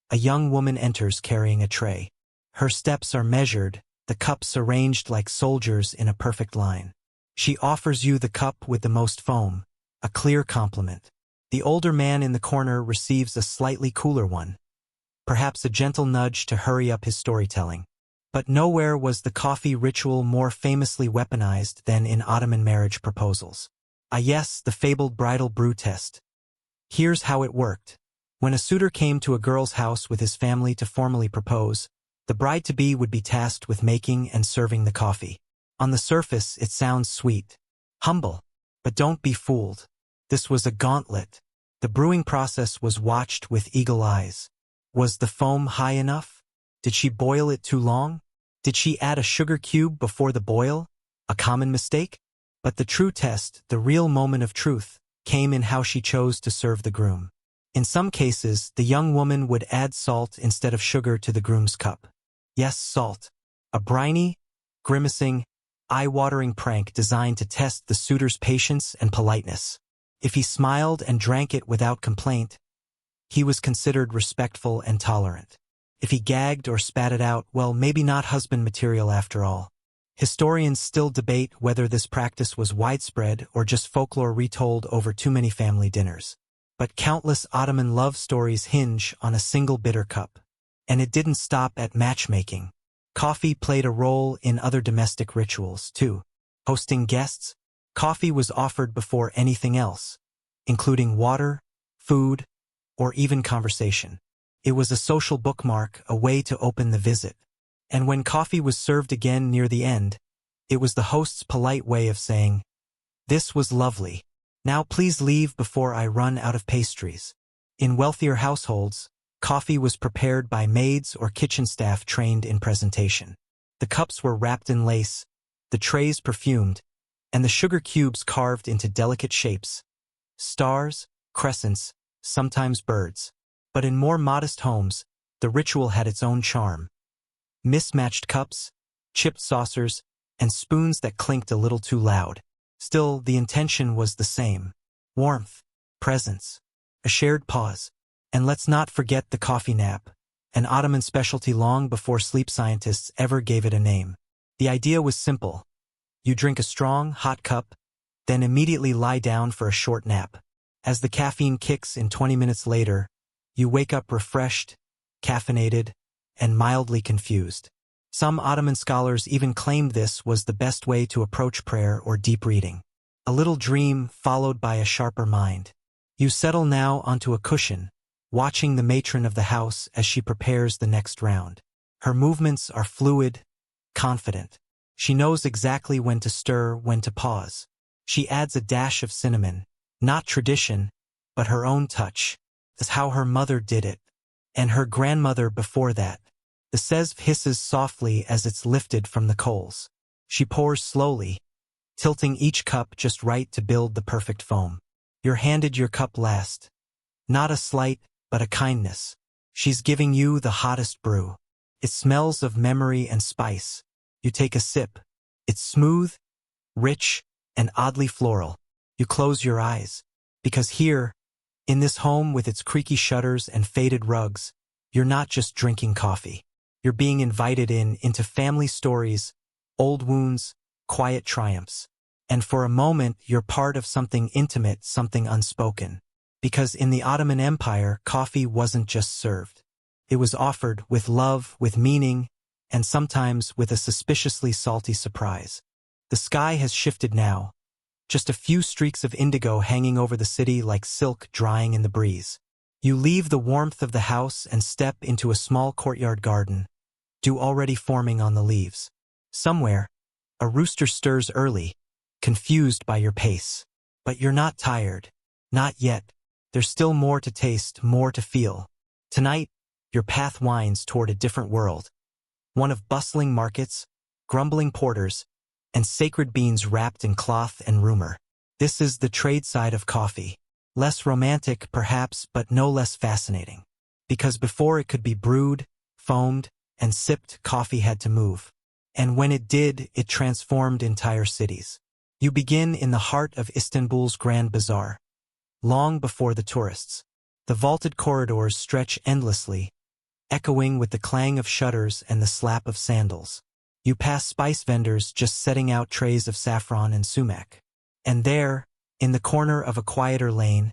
a young woman enters carrying a tray. Her steps are measured, the cups arranged like soldiers in a perfect line. She offers you the cup with the most foam, a clear compliment. The older man in the corner receives a slightly cooler one, perhaps a gentle nudge to hurry up his storytelling. But nowhere was the coffee ritual more famously weaponized than in Ottoman marriage proposals. Yes, the fabled bridal brew test. Here's how it worked. When a suitor came to a girl's house with his family to formally propose, the bride-to-be would be tasked with making and serving the coffee. On the surface, it sounds sweet, humble, but don't be fooled. This was a gauntlet. The brewing process was watched with eagle eyes. Was the foam high enough? Did she boil it too long? Did she add a sugar cube before the boil? A common mistake? But the true test, the real moment of truth, came in how she chose to serve the groom. In some cases, the young woman would add salt instead of sugar to the groom's cup. Yes, salt. A briny, grimacing, eye-watering prank designed to test the suitor's patience and politeness. If he smiled and drank it without complaint, he was considered respectful and tolerant. If he gagged or spat it out, well, maybe not husband material after all. Historians still debate whether this practice was widespread or just folklore retold over too many family dinners. But countless Ottoman love stories hinge on a single bitter cup. And it didn't stop at matchmaking. Coffee played a role in other domestic rituals, too. Hosting guests, coffee was offered before anything else, including water, food, or even conversation. It was a social bookmark, a way to open the visit. And when coffee was served again near the end, it was the host's polite way of saying, "This was lovely. Now please leave before I run out of pastries." In wealthier households, coffee was prepared by maids or kitchen staff trained in presentation. The cups were wrapped in lace, the trays perfumed, and the sugar cubes carved into delicate shapes. Stars, crescents, sometimes birds. But in more modest homes, the ritual had its own charm. Mismatched cups, chipped saucers, and spoons that clinked a little too loud. Still, the intention was the same. Warmth, presence, a shared pause. And let's not forget the coffee nap, an Ottoman specialty long before sleep scientists ever gave it a name. The idea was simple. You drink a strong, hot cup, then immediately lie down for a short nap. As the caffeine kicks in 20 minutes later, you wake up refreshed, caffeinated, and mildly confused. Some Ottoman scholars even claimed this was the best way to approach prayer or deep reading. A little dream followed by a sharper mind. You settle now onto a cushion, watching the matron of the house as she prepares the next round. Her movements are fluid, confident. She knows exactly when to stir, when to pause. She adds a dash of cinnamon. Not tradition, but her own touch. That's how her mother did it. And her grandmother before that. The seive hisses softly as it's lifted from the coals. She pours slowly, tilting each cup just right to build the perfect foam. You're handed your cup last. Not a slight, but a kindness. She's giving you the hottest brew. It smells of memory and spice. You take a sip. It's smooth, rich, and oddly floral. You close your eyes. Because here, in this home with its creaky shutters and faded rugs, you're not just drinking coffee. You're being invited into family stories, old wounds, quiet triumphs. And for a moment, you're part of something intimate, something unspoken. Because in the Ottoman Empire, coffee wasn't just served. It was offered with love, with meaning, and sometimes with a suspiciously salty surprise. The sky has shifted now. Just a few streaks of indigo hanging over the city like silk drying in the breeze. You leave the warmth of the house and step into a small courtyard garden, dew already forming on the leaves. Somewhere, a rooster stirs early, confused by your pace. But you're not tired. Not yet. There's still more to taste, more to feel. Tonight, your path winds toward a different world. One of bustling markets, grumbling porters, and sacred beans wrapped in cloth and rumor. This is the trade side of coffee. Less romantic, perhaps, but no less fascinating. Because before it could be brewed, foamed, and sipped, coffee had to move. And when it did, it transformed entire cities. You begin in the heart of Istanbul's Grand Bazaar. Long before the tourists. The vaulted corridors stretch endlessly, echoing with the clang of shutters and the slap of sandals. You pass spice vendors just setting out trays of saffron and sumac. And there, in the corner of a quieter lane,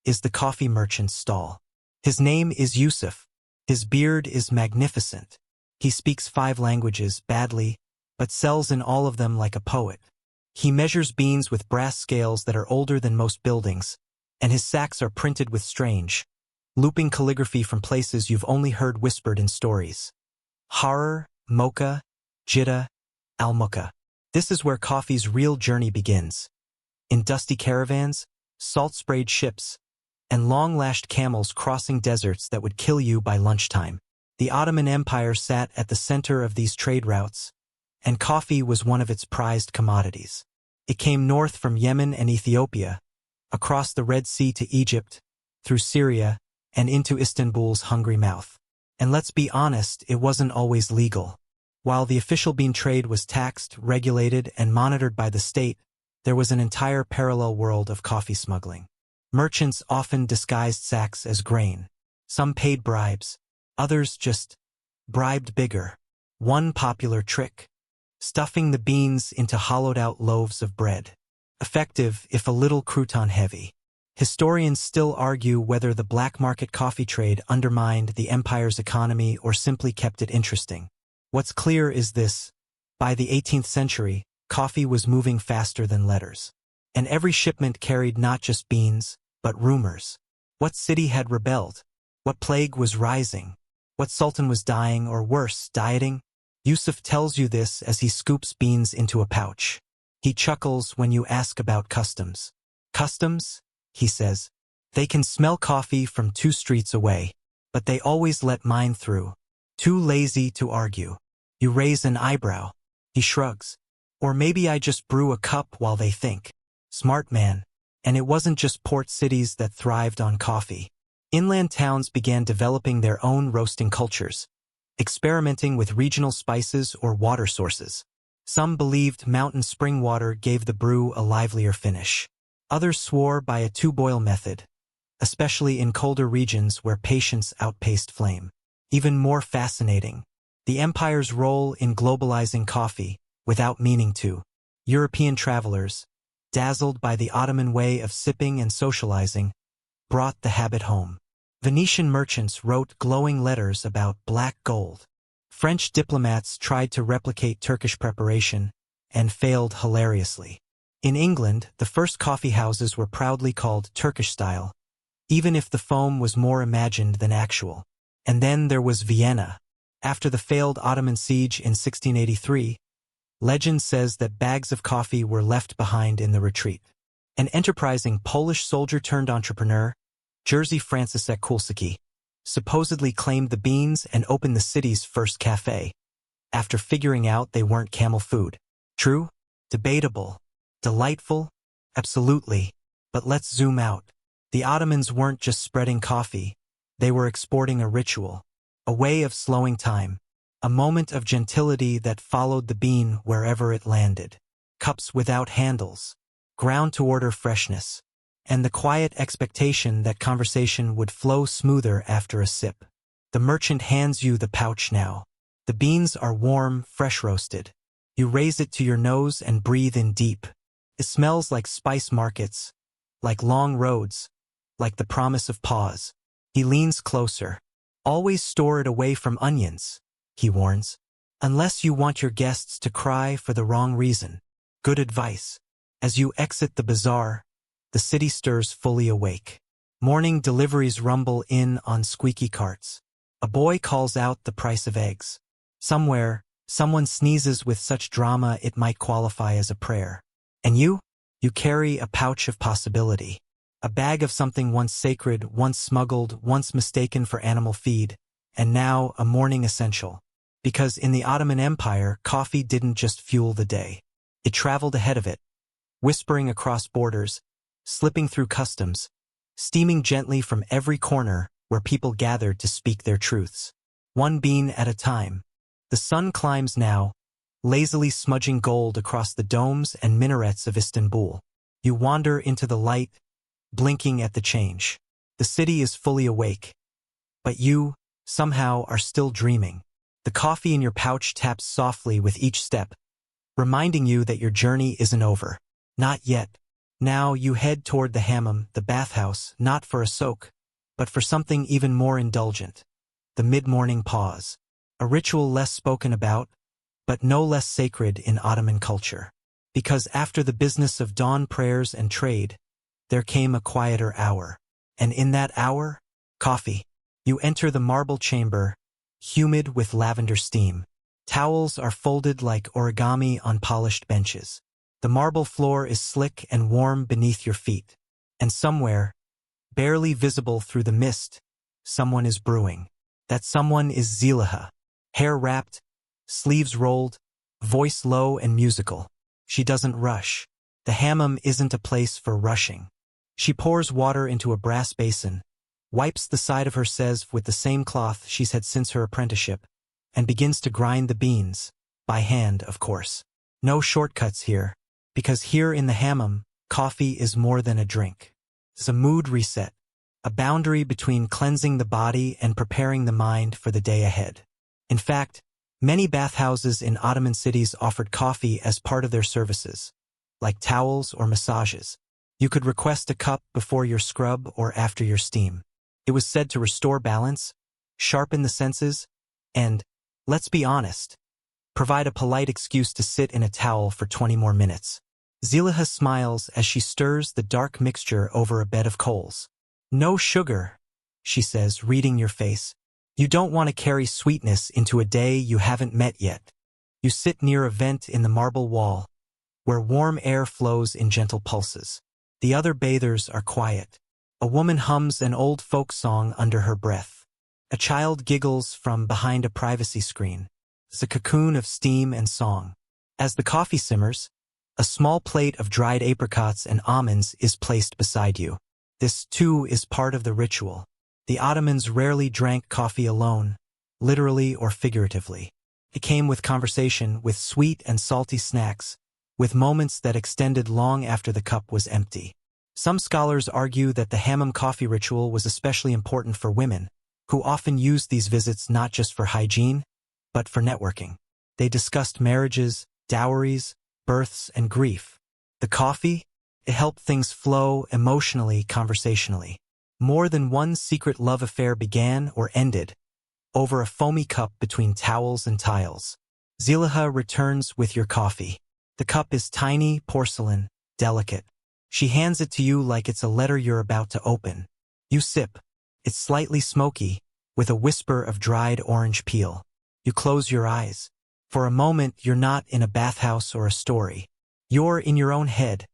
is the coffee merchant's stall. His name is Yusuf. His beard is magnificent. He speaks 5 languages badly, but sells in all of them like a poet. He measures beans with brass scales that are older than most buildings, and his sacks are printed with strange, looping calligraphy from places you've only heard whispered in stories. Harar, Mocha, Jeddah, Al-Mukha. This is where coffee's real journey begins. In dusty caravans, salt-sprayed ships, and long-lashed camels crossing deserts that would kill you by lunchtime. The Ottoman Empire sat at the center of these trade routes, and coffee was one of its prized commodities. It came north from Yemen and Ethiopia, across the Red Sea to Egypt, through Syria, and into Istanbul's hungry mouth. And let's be honest, it wasn't always legal. While the official bean trade was taxed, regulated, and monitored by the state, there was an entire parallel world of coffee smuggling. Merchants often disguised sacks as grain. Some paid bribes. Others just bribed bigger. One popular trick: stuffing the beans into hollowed-out loaves of bread. Effective, if a little crouton-heavy. Historians still argue whether the black market coffee trade undermined the empire's economy or simply kept it interesting. What's clear is this: by the 18th century, coffee was moving faster than letters. And every shipment carried not just beans, but rumors. What city had rebelled? What plague was rising? What sultan was dying, or worse, dieting? Yusuf tells you this as he scoops beans into a pouch. He chuckles when you ask about customs. Customs? He says. They can smell coffee from 2 streets away, but they always let mine through. Too lazy to argue. You raise an eyebrow. He shrugs. Or maybe I just brew a cup while they think. Smart man. And it wasn't just port cities that thrived on coffee. Inland towns began developing their own roasting cultures, experimenting with regional spices or water sources. Some believed mountain spring water gave the brew a livelier finish. Others swore by a 2-boil method, especially in colder regions where patience outpaced flame. Even more fascinating, the empire's role in globalizing coffee, without meaning to. European travelers, dazzled by the Ottoman way of sipping and socializing, brought the habit home. Venetian merchants wrote glowing letters about black gold. French diplomats tried to replicate Turkish preparation and failed hilariously. In England, the first coffee houses were proudly called Turkish style, even if the foam was more imagined than actual. And then there was Vienna. After the failed Ottoman siege in 1683, Legend says that bags of coffee were left behind in the retreat. An enterprising Polish soldier-turned-entrepreneur, Jerzy Franciszek Kulczycki, supposedly claimed the beans and opened the city's first cafe, after figuring out they weren't camel food. True? Debatable? Delightful? Absolutely. But let's zoom out. The Ottomans weren't just spreading coffee, they were exporting a ritual, a way of slowing time, a moment of gentility that followed the bean wherever it landed. Cups without handles, ground to order freshness, and the quiet expectation that conversation would flow smoother after a sip. The merchant hands you the pouch now. The beans are warm, fresh roasted. You raise it to your nose and breathe in deep. It smells like spice markets, like long roads, like the promise of pause. He leans closer. Always store it away from onions, he warns, unless you want your guests to cry for the wrong reason. Good advice. As you exit the bazaar, the city stirs fully awake. Morning deliveries rumble in on squeaky carts. A boy calls out the price of eggs. Somewhere, someone sneezes with such drama it might qualify as a prayer. And you? You carry a pouch of possibility. A bag of something once sacred, once smuggled, once mistaken for animal feed, and now a morning essential. Because in the Ottoman Empire, coffee didn't just fuel the day. It traveled ahead of it, whispering across borders, slipping through customs, steaming gently from every corner where people gathered to speak their truths. One bean at a time. The sun climbs now, lazily smudging gold across the domes and minarets of Istanbul. You wander into the light, blinking at the change. The city is fully awake. But you, somehow, are still dreaming. The coffee in your pouch taps softly with each step, reminding you that your journey isn't over. Not yet. Now you head toward the hammam, the bathhouse, not for a soak, but for something even more indulgent. The mid-morning pause. A ritual less spoken about, but no less sacred in Ottoman culture. Because after the business of dawn prayers and trade, there came a quieter hour. And in that hour, coffee. You enter the marble chamber, humid with lavender steam. Towels are folded like origami on polished benches. The marble floor is slick and warm beneath your feet. And somewhere, barely visible through the mist, someone is brewing. That someone is Zeliha. Hair wrapped, sleeves rolled, voice low and musical. She doesn't rush. The hammam isn't a place for rushing. She pours water into a brass basin, wipes the side of her seive with the same cloth she's had since her apprenticeship, and begins to grind the beans, by hand, of course. No shortcuts here, because here in the hammam, coffee is more than a drink. It's a mood reset, a boundary between cleansing the body and preparing the mind for the day ahead. In fact, many bathhouses in Ottoman cities offered coffee as part of their services, like towels or massages. You could request a cup before your scrub or after your steam. It was said to restore balance, sharpen the senses, and, let's be honest, provide a polite excuse to sit in a towel for 20 more minutes. Zeliha smiles as she stirs the dark mixture over a bed of coals. No sugar, she says, reading your face. You don't want to carry sweetness into a day you haven't met yet. You sit near a vent in the marble wall, where warm air flows in gentle pulses. The other bathers are quiet. A woman hums an old folk song under her breath. A child giggles from behind a privacy screen. It's a cocoon of steam and song. As the coffee simmers, a small plate of dried apricots and almonds is placed beside you. This, too, is part of the ritual. The Ottomans rarely drank coffee alone, literally or figuratively. It came with conversation, with sweet and salty snacks, with moments that extended long after the cup was empty. Some scholars argue that the hammam coffee ritual was especially important for women, who often used these visits not just for hygiene, but for networking. They discussed marriages, dowries, births, and grief. The coffee? It helped things flow emotionally, conversationally. More than one secret love affair began or ended over a foamy cup between towels and tiles. Zeliha returns with your coffee. The cup is tiny, porcelain, delicate. She hands it to you like it's a letter you're about to open. You sip. It's slightly smoky, with a whisper of dried orange peel. You close your eyes. For a moment, you're not in a bathhouse or a story. You're in your own head,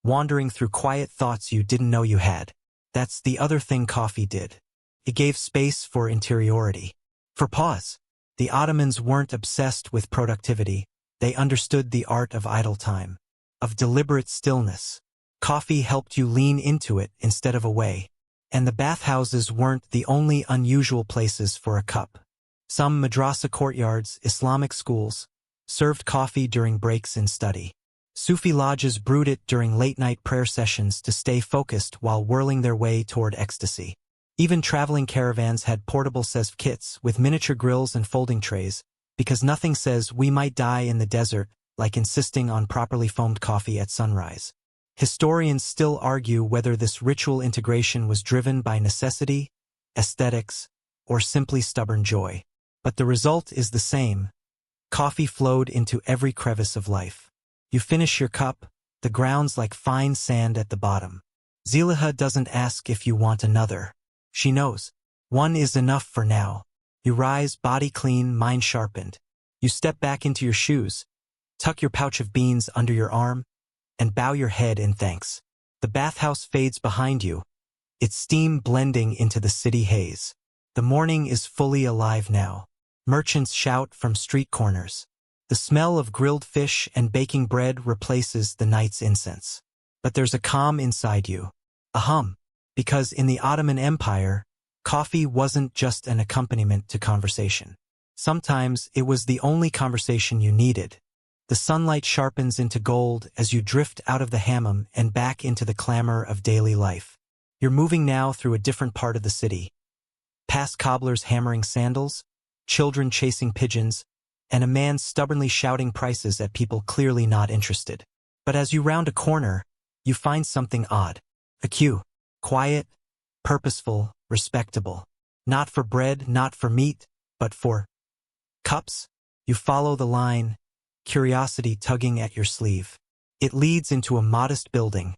wandering through quiet thoughts you didn't know you had. That's the other thing coffee did. It gave space for interiority. For pause. The Ottomans weren't obsessed with productivity. They understood the art of idle time, of deliberate stillness. Coffee helped you lean into it instead of away. And the bathhouses weren't the only unusual places for a cup. Some madrasa courtyards, Islamic schools, served coffee during breaks in study. Sufi lodges brewed it during late-night prayer sessions to stay focused while whirling their way toward ecstasy. Even traveling caravans had portable sezv kits with miniature grills and folding trays, because nothing says we might die in the desert like insisting on properly foamed coffee at sunrise. Historians still argue whether this ritual integration was driven by necessity, aesthetics, or simply stubborn joy. But the result is the same. Coffee flowed into every crevice of life. You finish your cup, the ground's like fine sand at the bottom. Zeliha doesn't ask if you want another. She knows. One is enough for now. You rise, body clean, mind sharpened. You step back into your shoes, tuck your pouch of beans under your arm, and bow your head in thanks. The bathhouse fades behind you, its steam blending into the city haze. The morning is fully alive now. Merchants shout from street corners. The smell of grilled fish and baking bread replaces the night's incense. But there's a calm inside you, a hum, because in the Ottoman Empire, coffee wasn't just an accompaniment to conversation. Sometimes it was the only conversation you needed. The sunlight sharpens into gold as you drift out of the hammam and back into the clamor of daily life. You're moving now through a different part of the city. Past cobblers hammering sandals, children chasing pigeons, and a man stubbornly shouting prices at people clearly not interested. But as you round a corner, you find something odd. A queue. Quiet, purposeful, respectable. Not for bread, not for meat, but for cups. You follow the line, curiosity tugging at your sleeve. It leads into a modest building.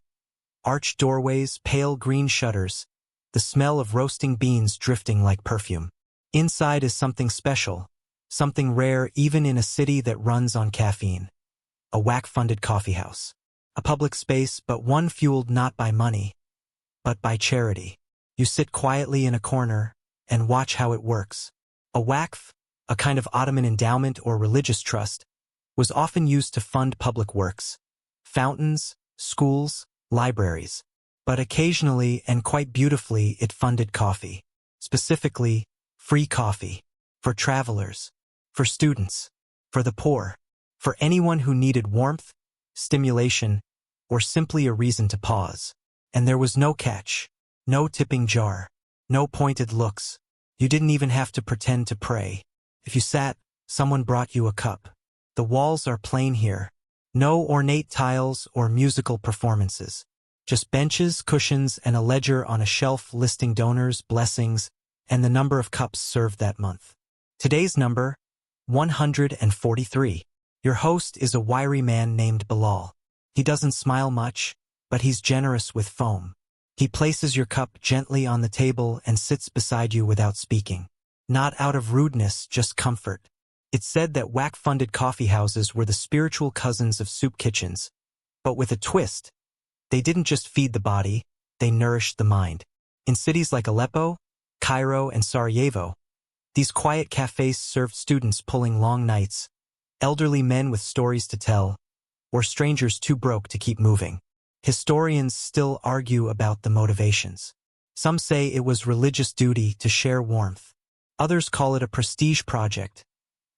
Arched doorways, pale green shutters, the smell of roasting beans drifting like perfume. Inside is something special, something rare even in a city that runs on caffeine. A WAC-funded coffeehouse. A public space, but one fueled not by money, but by charity. You sit quietly in a corner and watch how it works. A waqf, a kind of Ottoman endowment or religious trust, was often used to fund public works, fountains, schools, libraries. But occasionally and quite beautifully it funded coffee. Specifically, free coffee. For travelers. For students. For the poor. For anyone who needed warmth, stimulation, or simply a reason to pause. And there was no catch. No tipping jar. No pointed looks. You didn't even have to pretend to pray. If you sat, someone brought you a cup. The walls are plain here. No ornate tiles or musical performances. Just benches, cushions, and a ledger on a shelf listing donors, blessings, and the number of cups served that month. Today's number, 143. Your host is a wiry man named Bilal. He doesn't smile much, but he's generous with foam. He places your cup gently on the table and sits beside you without speaking. Not out of rudeness, just comfort. It's said that WAC-funded coffeehouses were the spiritual cousins of soup kitchens, but with a twist. They didn't just feed the body, they nourished the mind. In cities like Aleppo, Cairo, and Sarajevo, these quiet cafés served students pulling long nights, elderly men with stories to tell, or strangers too broke to keep moving. Historians still argue about the motivations. Some say it was religious duty to share warmth. Others call it a prestige project,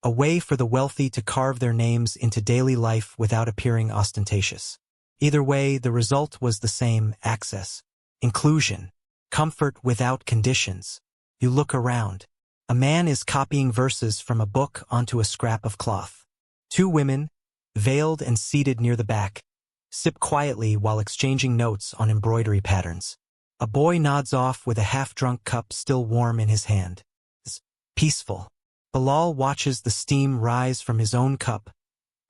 a way for the wealthy to carve their names into daily life without appearing ostentatious. Either way, the result was the same: access, inclusion, comfort without conditions. You look around. A man is copying verses from a book onto a scrap of cloth. Two women, veiled and seated near the back, sip quietly while exchanging notes on embroidery patterns. A boy nods off with a half-drunk cup still warm in his hand. It's peaceful. Bilal watches the steam rise from his own cup,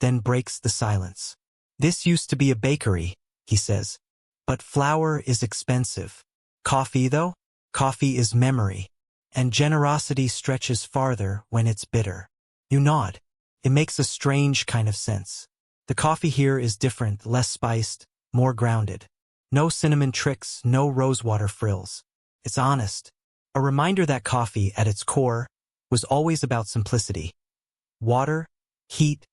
then breaks the silence. This used to be a bakery, he says. But flour is expensive. Coffee, though? Coffee is memory. And generosity stretches farther when it's bitter. You nod. It makes a strange kind of sense. The coffee here is different, less spiced, more grounded. No cinnamon tricks, no rosewater frills. It's honest. A reminder that coffee, at its core, was always about simplicity. Water, heat,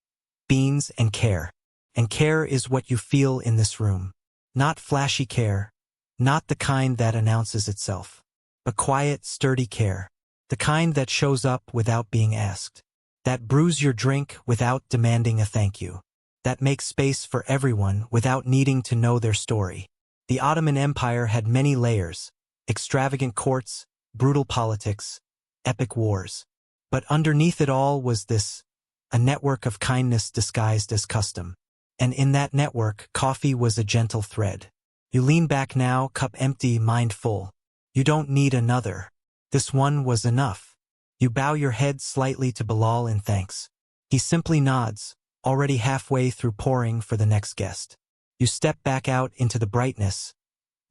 beans, and care. And care is what you feel in this room. Not flashy care, not the kind that announces itself, but quiet, sturdy care. The kind that shows up without being asked. That brews your drink without demanding a thank you. That makes space for everyone without needing to know their story. The Ottoman Empire had many layers, extravagant courts, brutal politics, epic wars. But underneath it all was this, a network of kindness disguised as custom. And in that network, coffee was a gentle thread. You lean back now, cup empty, mind full. You don't need another. This one was enough. You bow your head slightly to Bilal in thanks. He simply nods, already halfway through pouring for the next guest. You step back out into the brightness,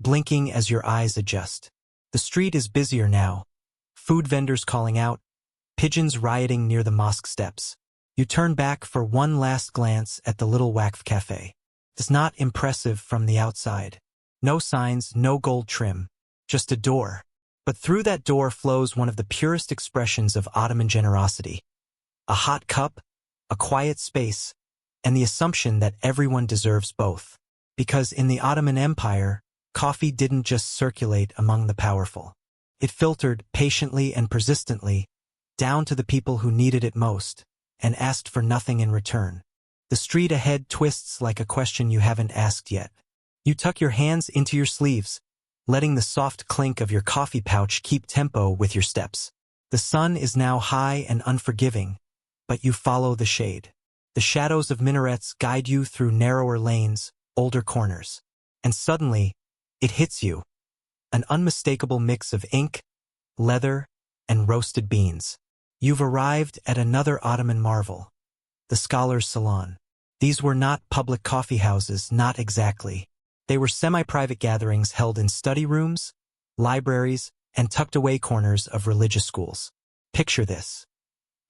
blinking as your eyes adjust. The street is busier now. Food vendors calling out, pigeons rioting near the mosque steps. You turn back for one last glance at the little Waqf cafe. It's not impressive from the outside. No signs, no gold trim, just a door. But through that door flows one of the purest expressions of Ottoman generosity. A hot cup, a quiet space, and the assumption that everyone deserves both. Because in the Ottoman Empire, coffee didn't just circulate among the powerful. It filtered patiently and persistently down to the people who needed it most and asked for nothing in return. The street ahead twists like a question you haven't asked yet. You tuck your hands into your sleeves, letting the soft clink of your coffee pouch keep tempo with your steps. The sun is now high and unforgiving, but you follow the shade. The shadows of minarets guide you through narrower lanes, older corners. And suddenly, it hits you. An unmistakable mix of ink, leather, and roasted beans. You've arrived at another Ottoman marvel. The scholars' salon. These were not public coffee houses, not exactly. They were semi-private gatherings held in study rooms, libraries, and tucked-away corners of religious schools. Picture this.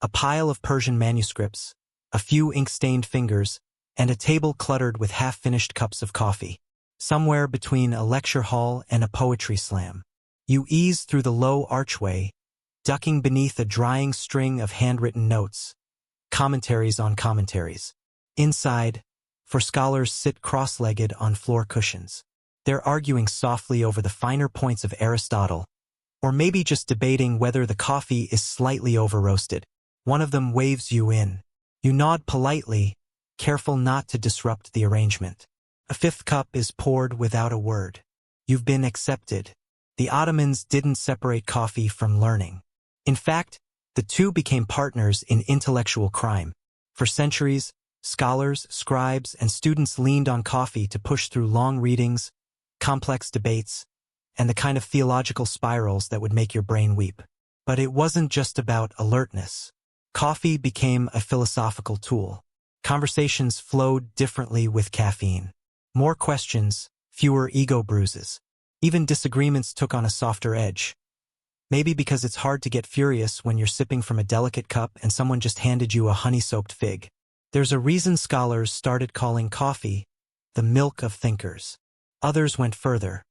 A pile of Persian manuscripts, a few ink-stained fingers, and a table cluttered with half-finished cups of coffee. Somewhere between a lecture hall and a poetry slam. You ease through the low archway, ducking beneath a drying string of handwritten notes, commentaries on commentaries. Inside, for scholars sit cross-legged on floor cushions. They're arguing softly over the finer points of Aristotle, or maybe just debating whether the coffee is slightly over-roasted. One of them waves you in. You nod politely, careful not to disrupt the arrangement. A fifth cup is poured without a word. You've been accepted. The Ottomans didn't separate coffee from learning. In fact, the two became partners in intellectual crime. For centuries, scholars, scribes, and students leaned on coffee to push through long readings, complex debates, and the kind of theological spirals that would make your brain weep. But it wasn't just about alertness. Coffee became a philosophical tool. Conversations flowed differently with caffeine. More questions, fewer ego bruises. Even disagreements took on a softer edge. Maybe because it's hard to get furious when you're sipping from a delicate cup and someone just handed you a honey-soaked fig. There's a reason scholars started calling coffee the milk of thinkers. Others went further.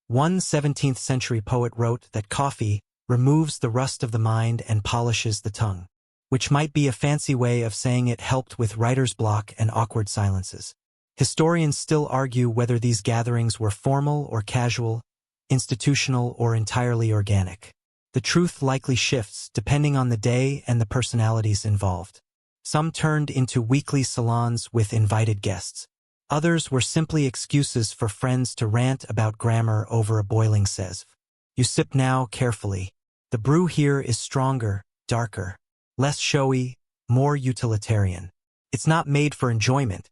One 17th-century poet wrote that coffee removes the rust of the mind and polishes the tongue, which might be a fancy way of saying it helped with writer's block and awkward silences. Historians still argue whether these gatherings were formal or casual, institutional or entirely organic. The truth likely shifts depending on the day and the personalities involved. Some turned into weekly salons with invited guests. Others were simply excuses for friends to rant about grammar over a boiling seive. You sip now carefully. The brew here is stronger, darker, less showy, more utilitarian. It's not made for enjoyment.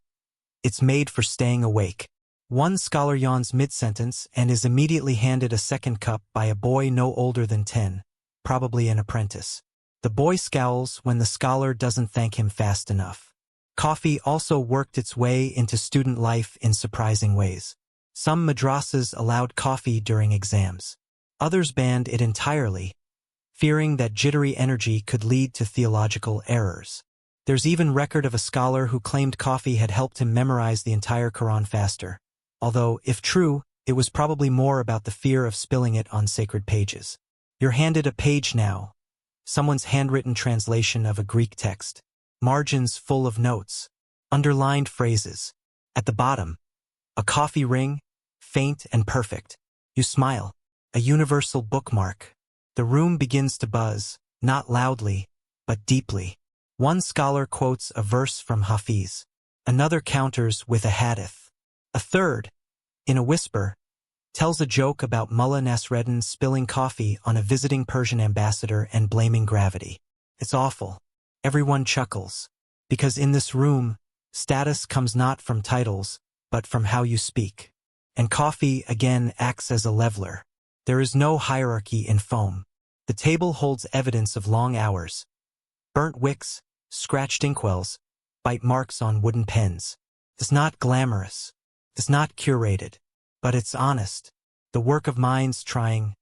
It's made for staying awake. One scholar yawns mid-sentence and is immediately handed a second cup by a boy no older than 10, probably an apprentice. The boy scowls when the scholar doesn't thank him fast enough. Coffee also worked its way into student life in surprising ways. Some madrasas allowed coffee during exams. Others banned it entirely, fearing that jittery energy could lead to theological errors. There's even record of a scholar who claimed coffee had helped him memorize the entire Quran faster. Although, if true, it was probably more about the fear of spilling it on sacred pages. You're handed a page now, someone's handwritten translation of a Greek text, margins full of notes, underlined phrases. At the bottom, a coffee ring, faint and perfect. You smile, a universal bookmark. The room begins to buzz, not loudly, but deeply. One scholar quotes a verse from Hafiz. Another counters with a hadith. A third, in a whisper, tells a joke about Mullah Nasreddin spilling coffee on a visiting Persian ambassador and blaming gravity. It's awful. Everyone chuckles. Because in this room, status comes not from titles, but from how you speak. And coffee, again, acts as a leveler. There is no hierarchy in foam. The table holds evidence of long hours. Burnt wicks, scratched inkwells, bite marks on wooden pens. It's not glamorous. It's not curated. But it's honest. The work of minds trying,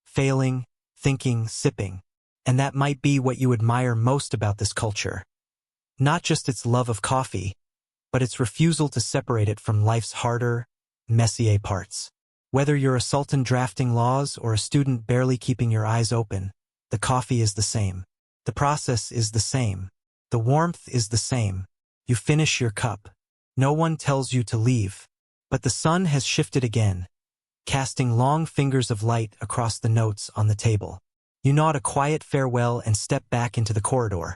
failing, thinking, sipping. And that might be what you admire most about this culture. Not just its love of coffee, but its refusal to separate it from life's harder, messier parts. Whether you're a sultan drafting laws or a student barely keeping your eyes open, the coffee is the same. The process is the same. The warmth is the same. You finish your cup. No one tells you to leave. But the sun has shifted again, casting long fingers of light across the notes on the table. You nod a quiet farewell and step back into the corridor,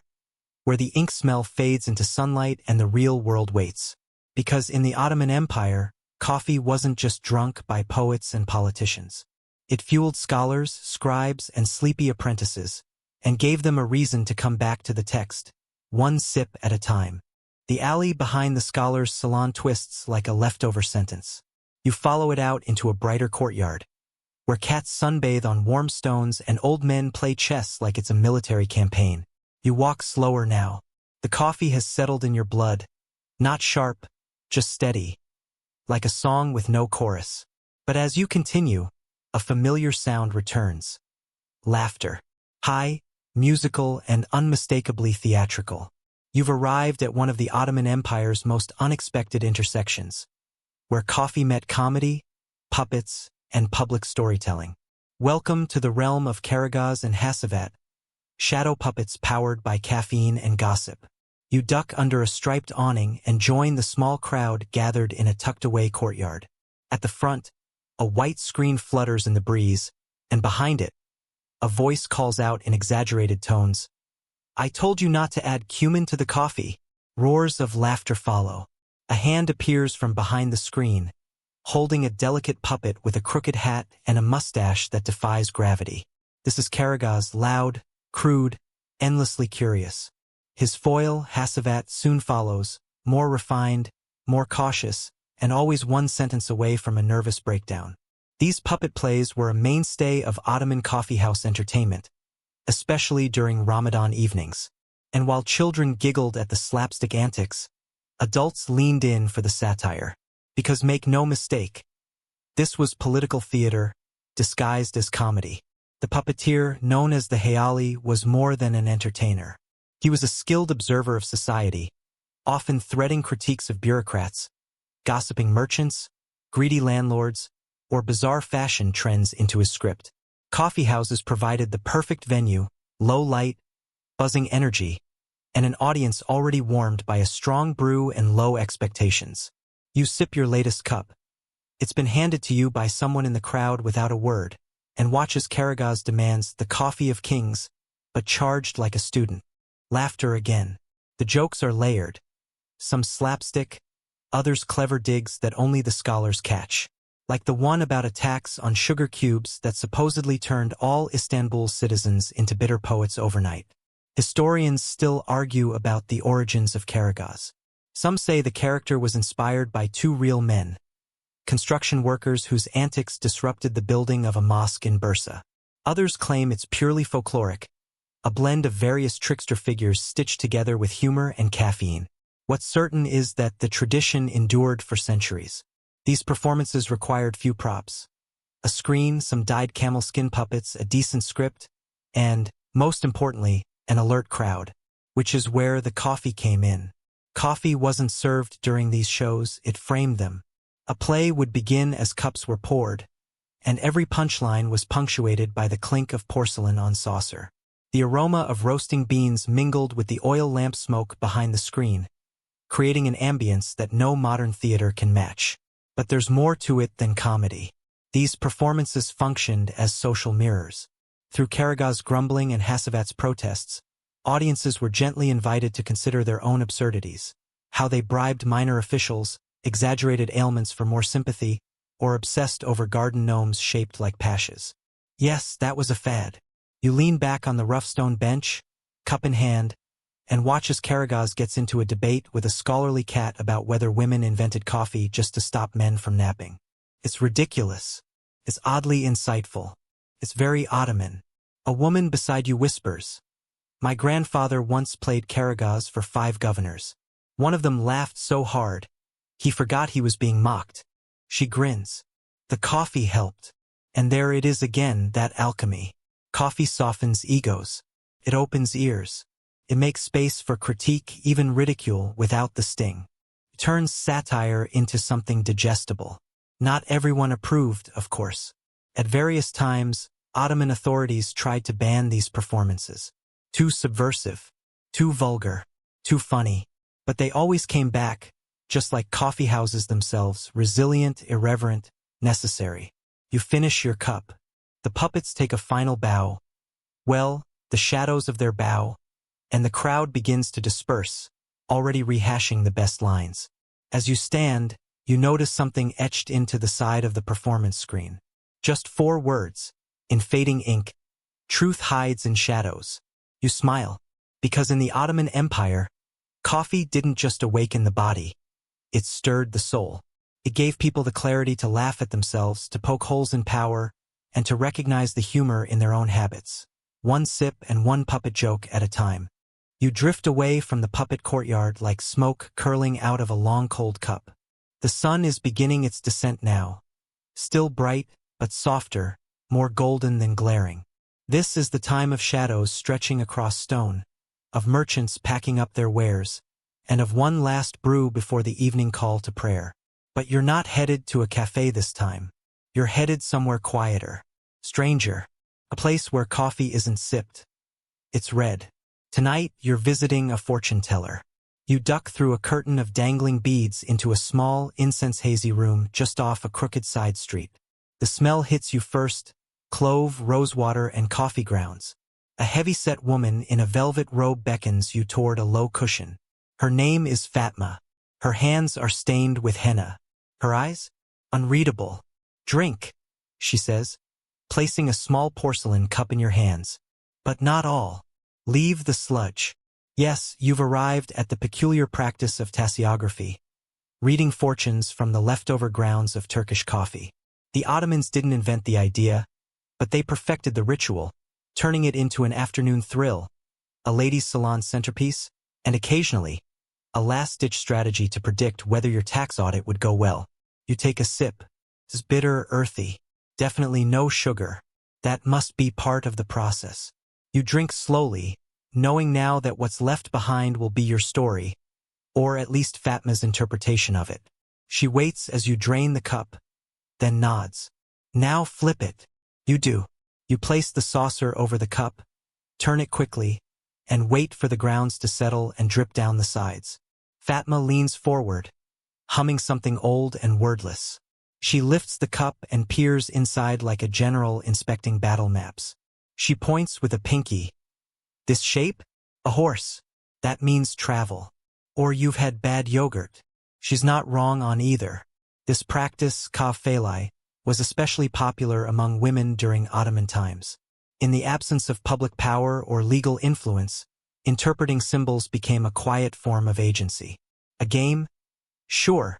where the ink smell fades into sunlight and the real world waits. Because in the Ottoman Empire, coffee wasn't just drunk by poets and politicians. It fueled scholars, scribes, and sleepy apprentices, and gave them a reason to come back to the text, one sip at a time. The alley behind the scholar's salon twists like a leftover sentence. You follow it out into a brighter courtyard, where cats sunbathe on warm stones and old men play chess like it's a military campaign. You walk slower now. The coffee has settled in your blood. Not sharp, just steady. Like a song with no chorus. But as you continue, a familiar sound returns. Laughter. High, musical, and unmistakably theatrical. You've arrived at one of the Ottoman Empire's most unexpected intersections, where coffee met comedy, puppets, and public storytelling. Welcome to the realm of Karagaz and Hasavat, shadow puppets powered by caffeine and gossip. You duck under a striped awning and join the small crowd gathered in a tucked-away courtyard. At the front, a white screen flutters in the breeze, and behind it, a voice calls out in exaggerated tones, "I told you not to add cumin to the coffee." Roars of laughter follow. A hand appears from behind the screen, holding a delicate puppet with a crooked hat and a mustache that defies gravity. This is Karagaz, loud, crude, endlessly curious. His foil, Hasavat, soon follows, more refined, more cautious, and always one sentence away from a nervous breakdown. These puppet plays were a mainstay of Ottoman coffeehouse entertainment, especially during Ramadan evenings. And while children giggled at the slapstick antics, adults leaned in for the satire. Because make no mistake, this was political theater, disguised as comedy. The puppeteer, known as the Hayali, was more than an entertainer. He was a skilled observer of society, often threading critiques of bureaucrats, gossiping merchants, greedy landlords, or bizarre fashion trends into his script. Coffeehouses provided the perfect venue, low light, buzzing energy, and an audience already warmed by a strong brew and low expectations. You sip your latest cup. It's been handed to you by someone in the crowd without a word, and watch as Karagaz demands the coffee of kings, but charged like a student. Laughter again. The jokes are layered. Some slapstick, others clever digs that only the scholars catch. Like the one about a tax on sugar cubes that supposedly turned all Istanbul's citizens into bitter poets overnight. Historians still argue about the origins of Karagaz. Some say the character was inspired by two real men, construction workers whose antics disrupted the building of a mosque in Bursa. Others claim it's purely folkloric, a blend of various trickster figures stitched together with humor and caffeine. What's certain is that the tradition endured for centuries. These performances required few props. A screen, some dyed camel skin puppets, a decent script, and, most importantly, an alert crowd. which is where the coffee came in. Coffee wasn't served during these shows, it framed them. A play would begin as cups were poured, and every punchline was punctuated by the clink of porcelain on saucer. The aroma of roasting beans mingled with the oil lamp smoke behind the screen, creating an ambience that no modern theater can match. But there's more to it than comedy. These performances functioned as social mirrors. Through Karagaz's grumbling and Hasavat's protests, audiences were gently invited to consider their own absurdities, how they bribed minor officials, exaggerated ailments for more sympathy, or obsessed over garden gnomes shaped like pashas. Yes, that was a fad. You lean back on the rough stone bench, cup in hand, and watch as Karagaz gets into a debate with a scholarly cat about whether women invented coffee just to stop men from napping. It's ridiculous. It's oddly insightful. It's very Ottoman. A woman beside you whispers, "My grandfather once played Karagaz for 5 governors. One of them laughed so hard, he forgot he was being mocked." She grins. The coffee helped. And there it is again, that alchemy. Coffee softens egos. It opens ears. It makes space for critique, even ridicule, without the sting. It turns satire into something digestible. Not everyone approved, of course. At various times, Ottoman authorities tried to ban these performances. Too subversive, too vulgar, too funny. But they always came back, just like coffee houses themselves, resilient, irreverent, necessary. You finish your cup. The puppets take a final bow. Well, the shadows of their bow, and the crowd begins to disperse, already rehashing the best lines. As you stand, you notice something etched into the side of the performance screen. Just 4 words, in fading ink, "Truth hides in shadows." You smile, because in the Ottoman Empire, coffee didn't just awaken the body, it stirred the soul. It gave people the clarity to laugh at themselves, to poke holes in power, and to recognize the humor in their own habits. One sip and one puppet joke at a time. You drift away from the puppet courtyard like smoke curling out of a long cold cup. The sun is beginning its descent now. Still bright, but softer, more golden than glaring. This is the time of shadows stretching across stone, of merchants packing up their wares, and of one last brew before the evening call to prayer. But you're not headed to a cafe this time. You're headed somewhere quieter, stranger, a place where coffee isn't sipped. It's read. Tonight, you're visiting a fortune teller. You duck through a curtain of dangling beads into a small, incense-hazy room just off a crooked side street. The smell hits you first, clove, rosewater, and coffee grounds. A heavy-set woman in a velvet robe beckons you toward a low cushion. Her name is Fatma. Her hands are stained with henna. Her eyes? Unreadable. "Drink," she says, placing a small porcelain cup in your hands. But not all. Leave the sludge. Yes, you've arrived at the peculiar practice of tasseography, reading fortunes from the leftover grounds of Turkish coffee. The Ottomans didn't invent the idea, but they perfected the ritual, turning it into an afternoon thrill, a ladies' salon centerpiece, and occasionally, a last-ditch strategy to predict whether your tax audit would go well. You take a sip. It's bitter, earthy. Definitely no sugar. That must be part of the process. You drink slowly, knowing now that what's left behind will be your story, or at least Fatma's interpretation of it. She waits as you drain the cup, then nods. "Now flip it." You do. You place the saucer over the cup, turn it quickly, and wait for the grounds to settle and drip down the sides. Fatma leans forward, humming something old and wordless. She lifts the cup and peers inside like a general inspecting battle maps. She points with a pinky. "This shape? A horse. That means travel. Or you've had bad yogurt." She's not wrong on either. This practice, cafeine, was especially popular among women during Ottoman times. In the absence of public power or legal influence, interpreting symbols became a quiet form of agency. A game? Sure,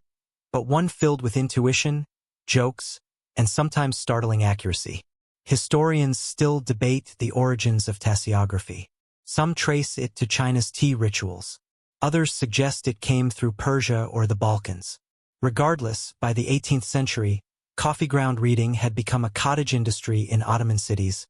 but one filled with intuition, jokes, and sometimes startling accuracy. Historians still debate the origins of tasseography. Some trace it to China's tea rituals. Others suggest it came through Persia or the Balkans. Regardless, by the 18th century, coffee ground reading had become a cottage industry in Ottoman cities,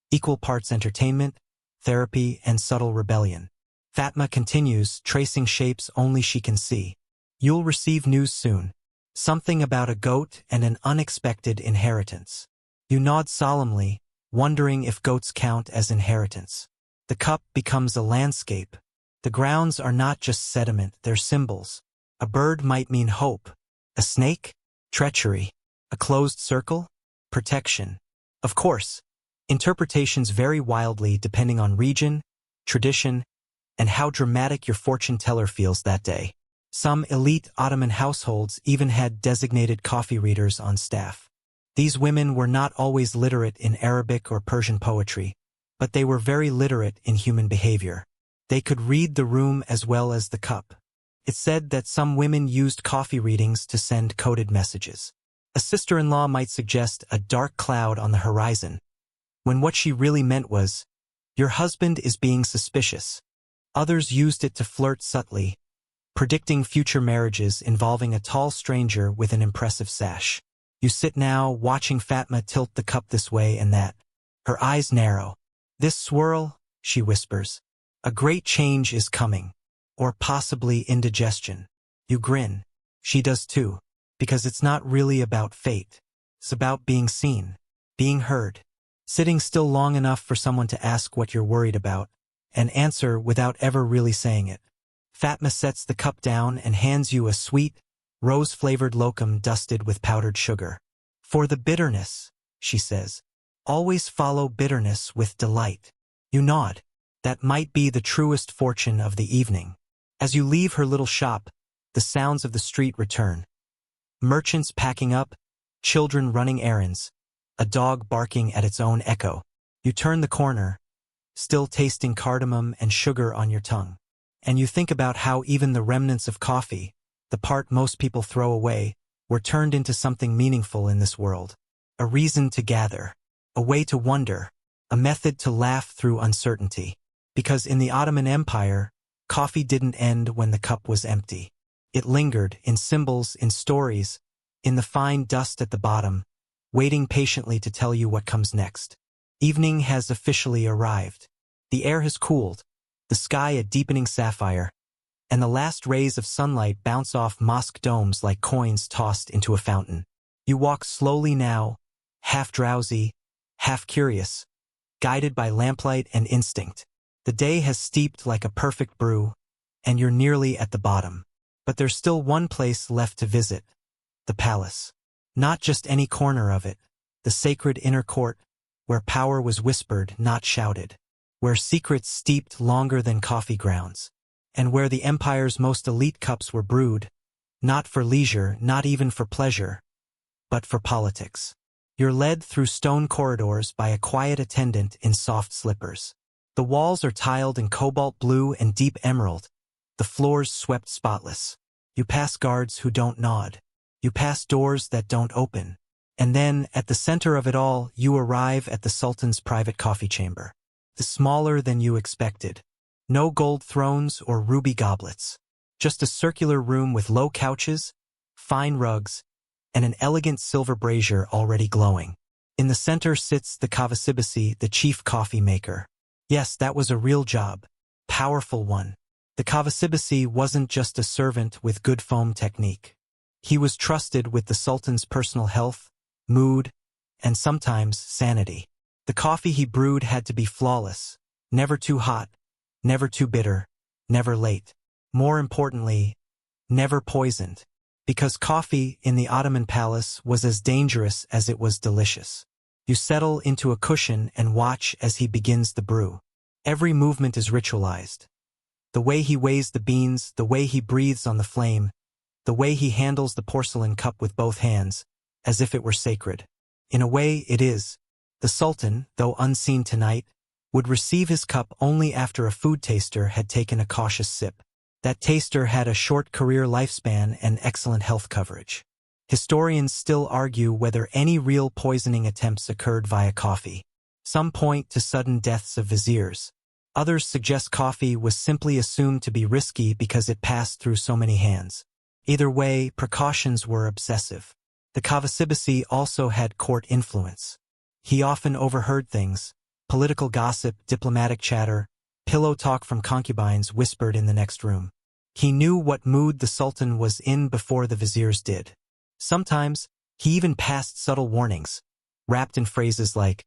equal parts entertainment, therapy, and subtle rebellion. Fatma continues, tracing shapes only she can see. You'll receive news soon. Something about a goat and an unexpected inheritance. You nod solemnly, wondering if goats count as inheritance. The cup becomes a landscape. The grounds are not just sediment, they're symbols. A bird might mean hope. A snake? Treachery. A closed circle? Protection. Of course, interpretations vary wildly depending on region, tradition, and how dramatic your fortune teller feels that day. Some elite Ottoman households even had designated coffee readers on staff. These women were not always literate in Arabic or Persian poetry, but they were very literate in human behavior. They could read the room as well as the cup. It's said that some women used coffee readings to send coded messages. A sister-in-law might suggest a dark cloud on the horizon, when what she really meant was, your husband is being suspicious. Others used it to flirt subtly, predicting future marriages involving a tall stranger with an impressive sash. You sit now, watching Fatma tilt the cup this way and that. Her eyes narrow. This swirl, she whispers. A great change is coming. Or possibly indigestion. You grin. She does too. Because it's not really about fate. It's about being seen. Being heard. Sitting still long enough for someone to ask what you're worried about, and answer without ever really saying it. Fatma sets the cup down and hands you a sweet, rose-flavored lokum dusted with powdered sugar. For the bitterness, she says. Always follow bitterness with delight. You nod. That might be the truest fortune of the evening. As you leave her little shop, the sounds of the street return. Merchants packing up, children running errands, a dog barking at its own echo. You turn the corner, still tasting cardamom and sugar on your tongue. And you think about how even the remnants of coffee, the part most people throw away, were turned into something meaningful in this world. A reason to gather. A way to wonder. A method to laugh through uncertainty. Because in the Ottoman Empire, coffee didn't end when the cup was empty. It lingered in symbols, in stories, in the fine dust at the bottom, waiting patiently to tell you what comes next. Evening has officially arrived. The air has cooled, the sky a deepening sapphire, and the last rays of sunlight bounce off mosque domes like coins tossed into a fountain. You walk slowly now, half drowsy, half curious, guided by lamplight and instinct. The day has steeped like a perfect brew, and you're nearly at the bottom. But there's still one place left to visit. The palace. Not just any corner of it. The sacred inner court, where power was whispered, not shouted. Where secrets steeped longer than coffee grounds. And where the empire's most elite cups were brewed, not for leisure, not even for pleasure, but for politics. You're led through stone corridors by a quiet attendant in soft slippers. The walls are tiled in cobalt blue and deep emerald, the floors swept spotless. You pass guards who don't nod. You pass doors that don't open. And then, at the center of it all, you arrive at the Sultan's private coffee chamber. The smaller than you expected. No gold thrones or ruby goblets. Just a circular room with low couches, fine rugs, and an elegant silver brazier already glowing. In the center sits the Kavasibasi, the chief coffee maker. Yes, that was a real job. Powerful one. The Kavasibasi wasn't just a servant with good foam technique. He was trusted with the Sultan's personal health, mood, and sometimes sanity. The coffee he brewed had to be flawless, never too hot, never too bitter, never late. More importantly, never poisoned. Because coffee in the Ottoman palace was as dangerous as it was delicious. You settle into a cushion and watch as he begins the brew. Every movement is ritualized. The way he weighs the beans, the way he breathes on the flame, the way he handles the porcelain cup with both hands, as if it were sacred. In a way, it is. The Sultan, though unseen tonight, would receive his cup only after a food taster had taken a cautious sip. That taster had a short career lifespan and excellent health coverage. Historians still argue whether any real poisoning attempts occurred via coffee. Some point to sudden deaths of viziers. Others suggest coffee was simply assumed to be risky because it passed through so many hands. Either way, precautions were obsessive. The Kavasibasi also had court influence. He often overheard things, political gossip, diplomatic chatter, Pillow talk from concubines whispered in the next room. He knew what mood the sultan was in before the viziers did. Sometimes, he even passed subtle warnings, wrapped in phrases like,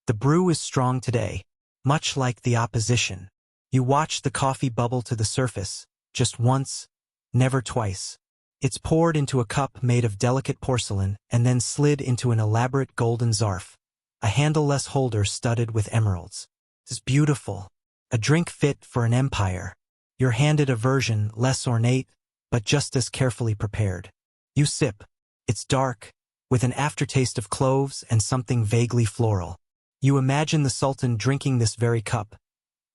"The brew is strong today," much like the opposition. You watch the coffee bubble to the surface, just once, never twice. It's poured into a cup made of delicate porcelain and then slid into an elaborate golden zarf, a handleless holder studded with emeralds. It's beautiful. A drink fit for an empire. You're handed a version less ornate, but just as carefully prepared. You sip. It's dark, with an aftertaste of cloves and something vaguely floral. You imagine the sultan drinking this very cup,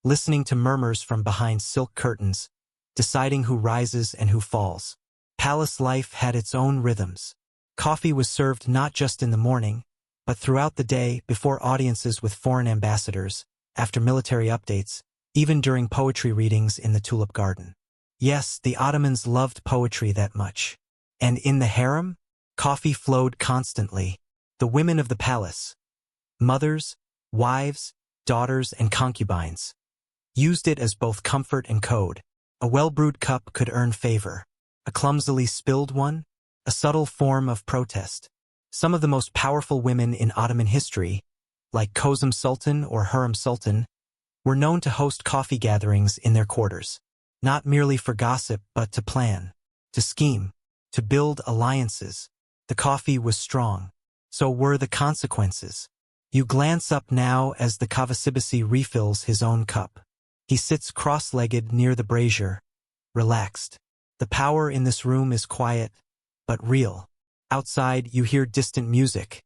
listening to murmurs from behind silk curtains, deciding who rises and who falls. Palace life had its own rhythms. Coffee was served not just in the morning, but throughout the day, before audiences with foreign ambassadors, after military updates, even during poetry readings in the Tulip Garden. Yes, the Ottomans loved poetry that much. And in the harem, coffee flowed constantly. The women of the palace, mothers, wives, daughters, and concubines, used it as both comfort and code. A well-brewed cup could earn favor. A clumsily spilled one, a subtle form of protest. Some of the most powerful women in Ottoman history, like Kozum Sultan or Hurrem Sultan, were known to host coffee gatherings in their quarters, not merely for gossip but to plan, to scheme, to build alliances. The coffee was strong. So were the consequences. You glance up now as the Kavasibasi refills his own cup. He sits cross-legged near the brazier, relaxed. The power in this room is quiet, but real. Outside, you hear distant music.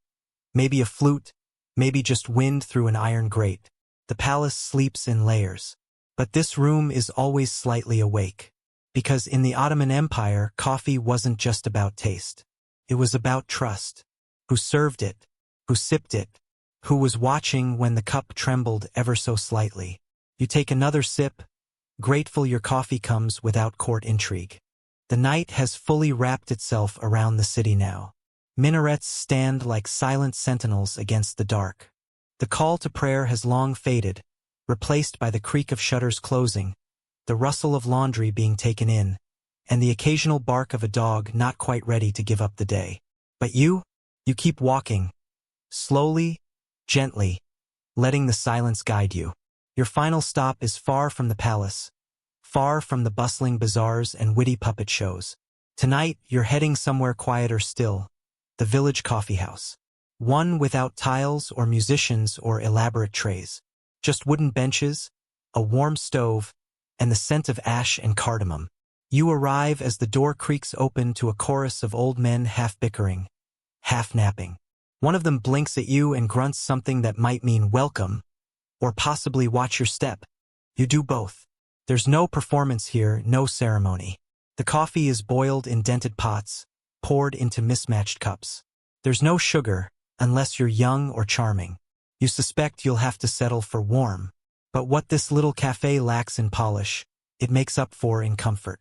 Maybe a flute, maybe just wind through an iron grate. The palace sleeps in layers. But this room is always slightly awake. Because in the Ottoman Empire, coffee wasn't just about taste. It was about trust. Who served it? Who sipped it? Who was watching when the cup trembled ever so slightly? You take another sip, grateful your coffee comes without court intrigue. The night has fully wrapped itself around the city now. Minarets stand like silent sentinels against the dark. The call to prayer has long faded, replaced by the creak of shutters closing, the rustle of laundry being taken in, and the occasional bark of a dog not quite ready to give up the day. But you keep walking, slowly, gently, letting the silence guide you. Your final stop is far from the palace, far from the bustling bazaars and witty puppet shows. Tonight, you're heading somewhere quieter still, the village coffeehouse. One without tiles or musicians or elaborate trays. Just wooden benches, a warm stove, and the scent of ash and cardamom. You arrive as the door creaks open to a chorus of old men half bickering, half napping. One of them blinks at you and grunts something that might mean welcome, or possibly watch your step. You do both. There's no performance here, no ceremony. The coffee is boiled in dented pots, poured into mismatched cups. There's no sugar, unless you're young or charming. You suspect you'll have to settle for warm. But what this little cafe lacks in polish, it makes up for in comfort.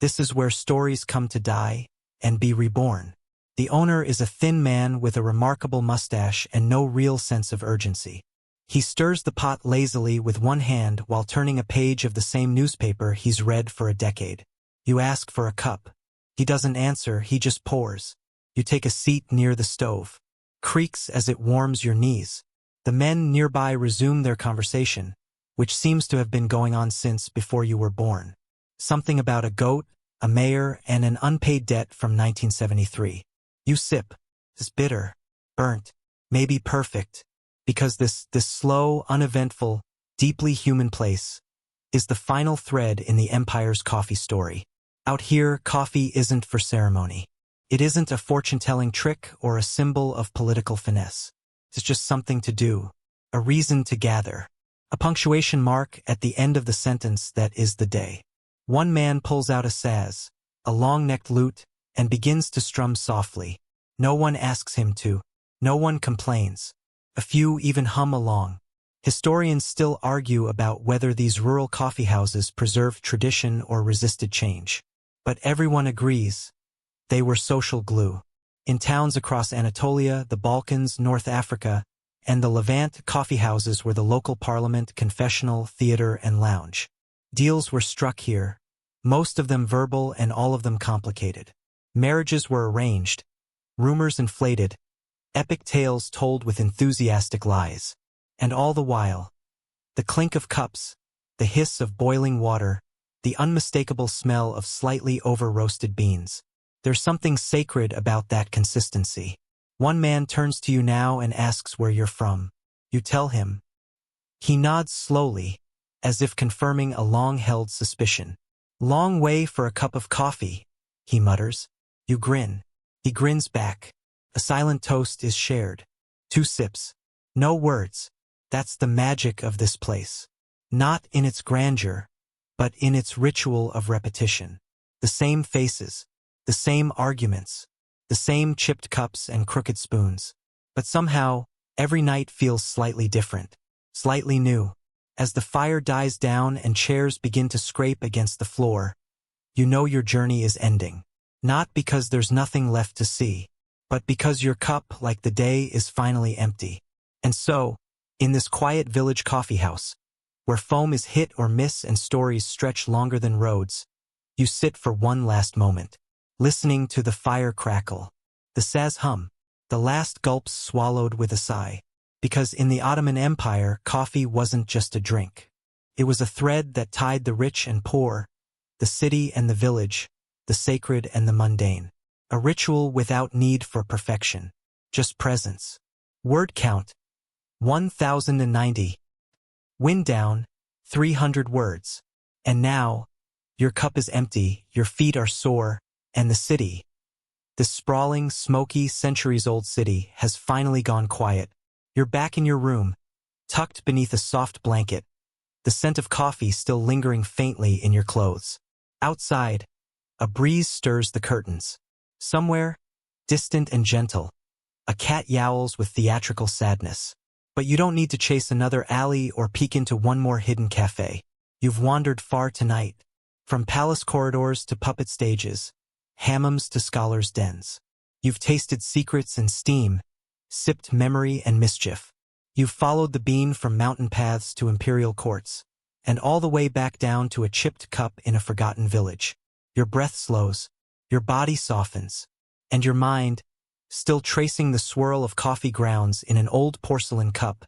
This is where stories come to die and be reborn. The owner is a thin man with a remarkable mustache and no real sense of urgency. He stirs the pot lazily with one hand while turning a page of the same newspaper he's read for a decade. You ask for a cup. He doesn't answer, he just pours. You take a seat near the stove. Creaks as it warms your knees. The men nearby resume their conversation, which seems to have been going on since before you were born. Something about a goat, a mayor, and an unpaid debt from 1973. You sip. It's bitter, burnt, maybe perfect, because this slow, uneventful, deeply human place is the final thread in the empire's coffee story. Out here, coffee isn't for ceremony. It isn't a fortune-telling trick or a symbol of political finesse. It's just something to do, a reason to gather, a punctuation mark at the end of the sentence that is the day. One man pulls out a saz, a long-necked lute, and begins to strum softly. No one asks him to. No one complains. A few even hum along. Historians still argue about whether these rural coffeehouses preserved tradition or resisted change. But everyone agrees. They were social glue. In towns across Anatolia, the Balkans, North Africa, and the Levant coffeehouses were the local parliament, confessional, theater, and lounge. Deals were struck here, most of them verbal and all of them complicated. Marriages were arranged, rumors inflated, epic tales told with enthusiastic lies. And all the while, the clink of cups, the hiss of boiling water, the unmistakable smell of slightly over-roasted beans. There's something sacred about that consistency. One man turns to you now and asks where you're from. You tell him. He nods slowly, as if confirming a long-held suspicion. "Long way for a cup of coffee," he mutters. You grin. He grins back. A silent toast is shared. 2 sips. No words. That's the magic of this place. Not in its grandeur, but in its ritual of repetition. The same faces, the same arguments, the same chipped cups and crooked spoons. But somehow, every night feels slightly different, slightly new. As the fire dies down and chairs begin to scrape against the floor, you know your journey is ending. Not because there's nothing left to see, but because your cup, like the day, is finally empty. And so, in this quiet village coffeehouse, where foam is hit or miss and stories stretch longer than roads, you sit for one last moment, listening to the fire crackle, the saz hum, the last gulps swallowed with a sigh. Because in the Ottoman Empire, coffee wasn't just a drink. It was a thread that tied the rich and poor, the city and the village, the sacred and the mundane. A ritual without need for perfection, just presence. Word count, 1,090. Wind down, 300 words. And now, your cup is empty, your feet are sore, and the city, this sprawling, smoky, centuries-old city, has finally gone quiet. You're back in your room, tucked beneath a soft blanket, the scent of coffee still lingering faintly in your clothes. Outside, a breeze stirs the curtains. Somewhere, distant and gentle, a cat yowls with theatrical sadness. But you don't need to chase another alley or peek into one more hidden cafe. You've wandered far tonight, from palace corridors to puppet stages, hammams to scholars' dens. You've tasted secrets and steam, sipped memory and mischief. You've followed the bean from mountain paths to imperial courts, and all the way back down to a chipped cup in a forgotten village. Your breath slows, your body softens, and your mind, still tracing the swirl of coffee grounds in an old porcelain cup,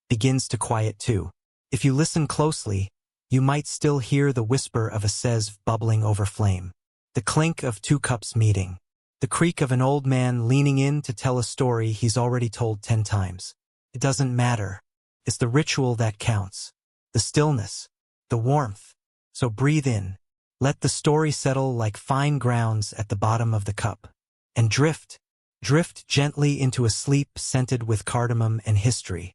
begins to quiet too. If you listen closely, you might still hear the whisper of a sez bubbling over flame, the clink of 2 cups meeting, the creak of an old man leaning in to tell a story he's already told 10 times. It doesn't matter. It's the ritual that counts, the stillness, the warmth. So breathe in, let the story settle like fine grounds at the bottom of the cup, and drift gently into a sleep scented with cardamom and history.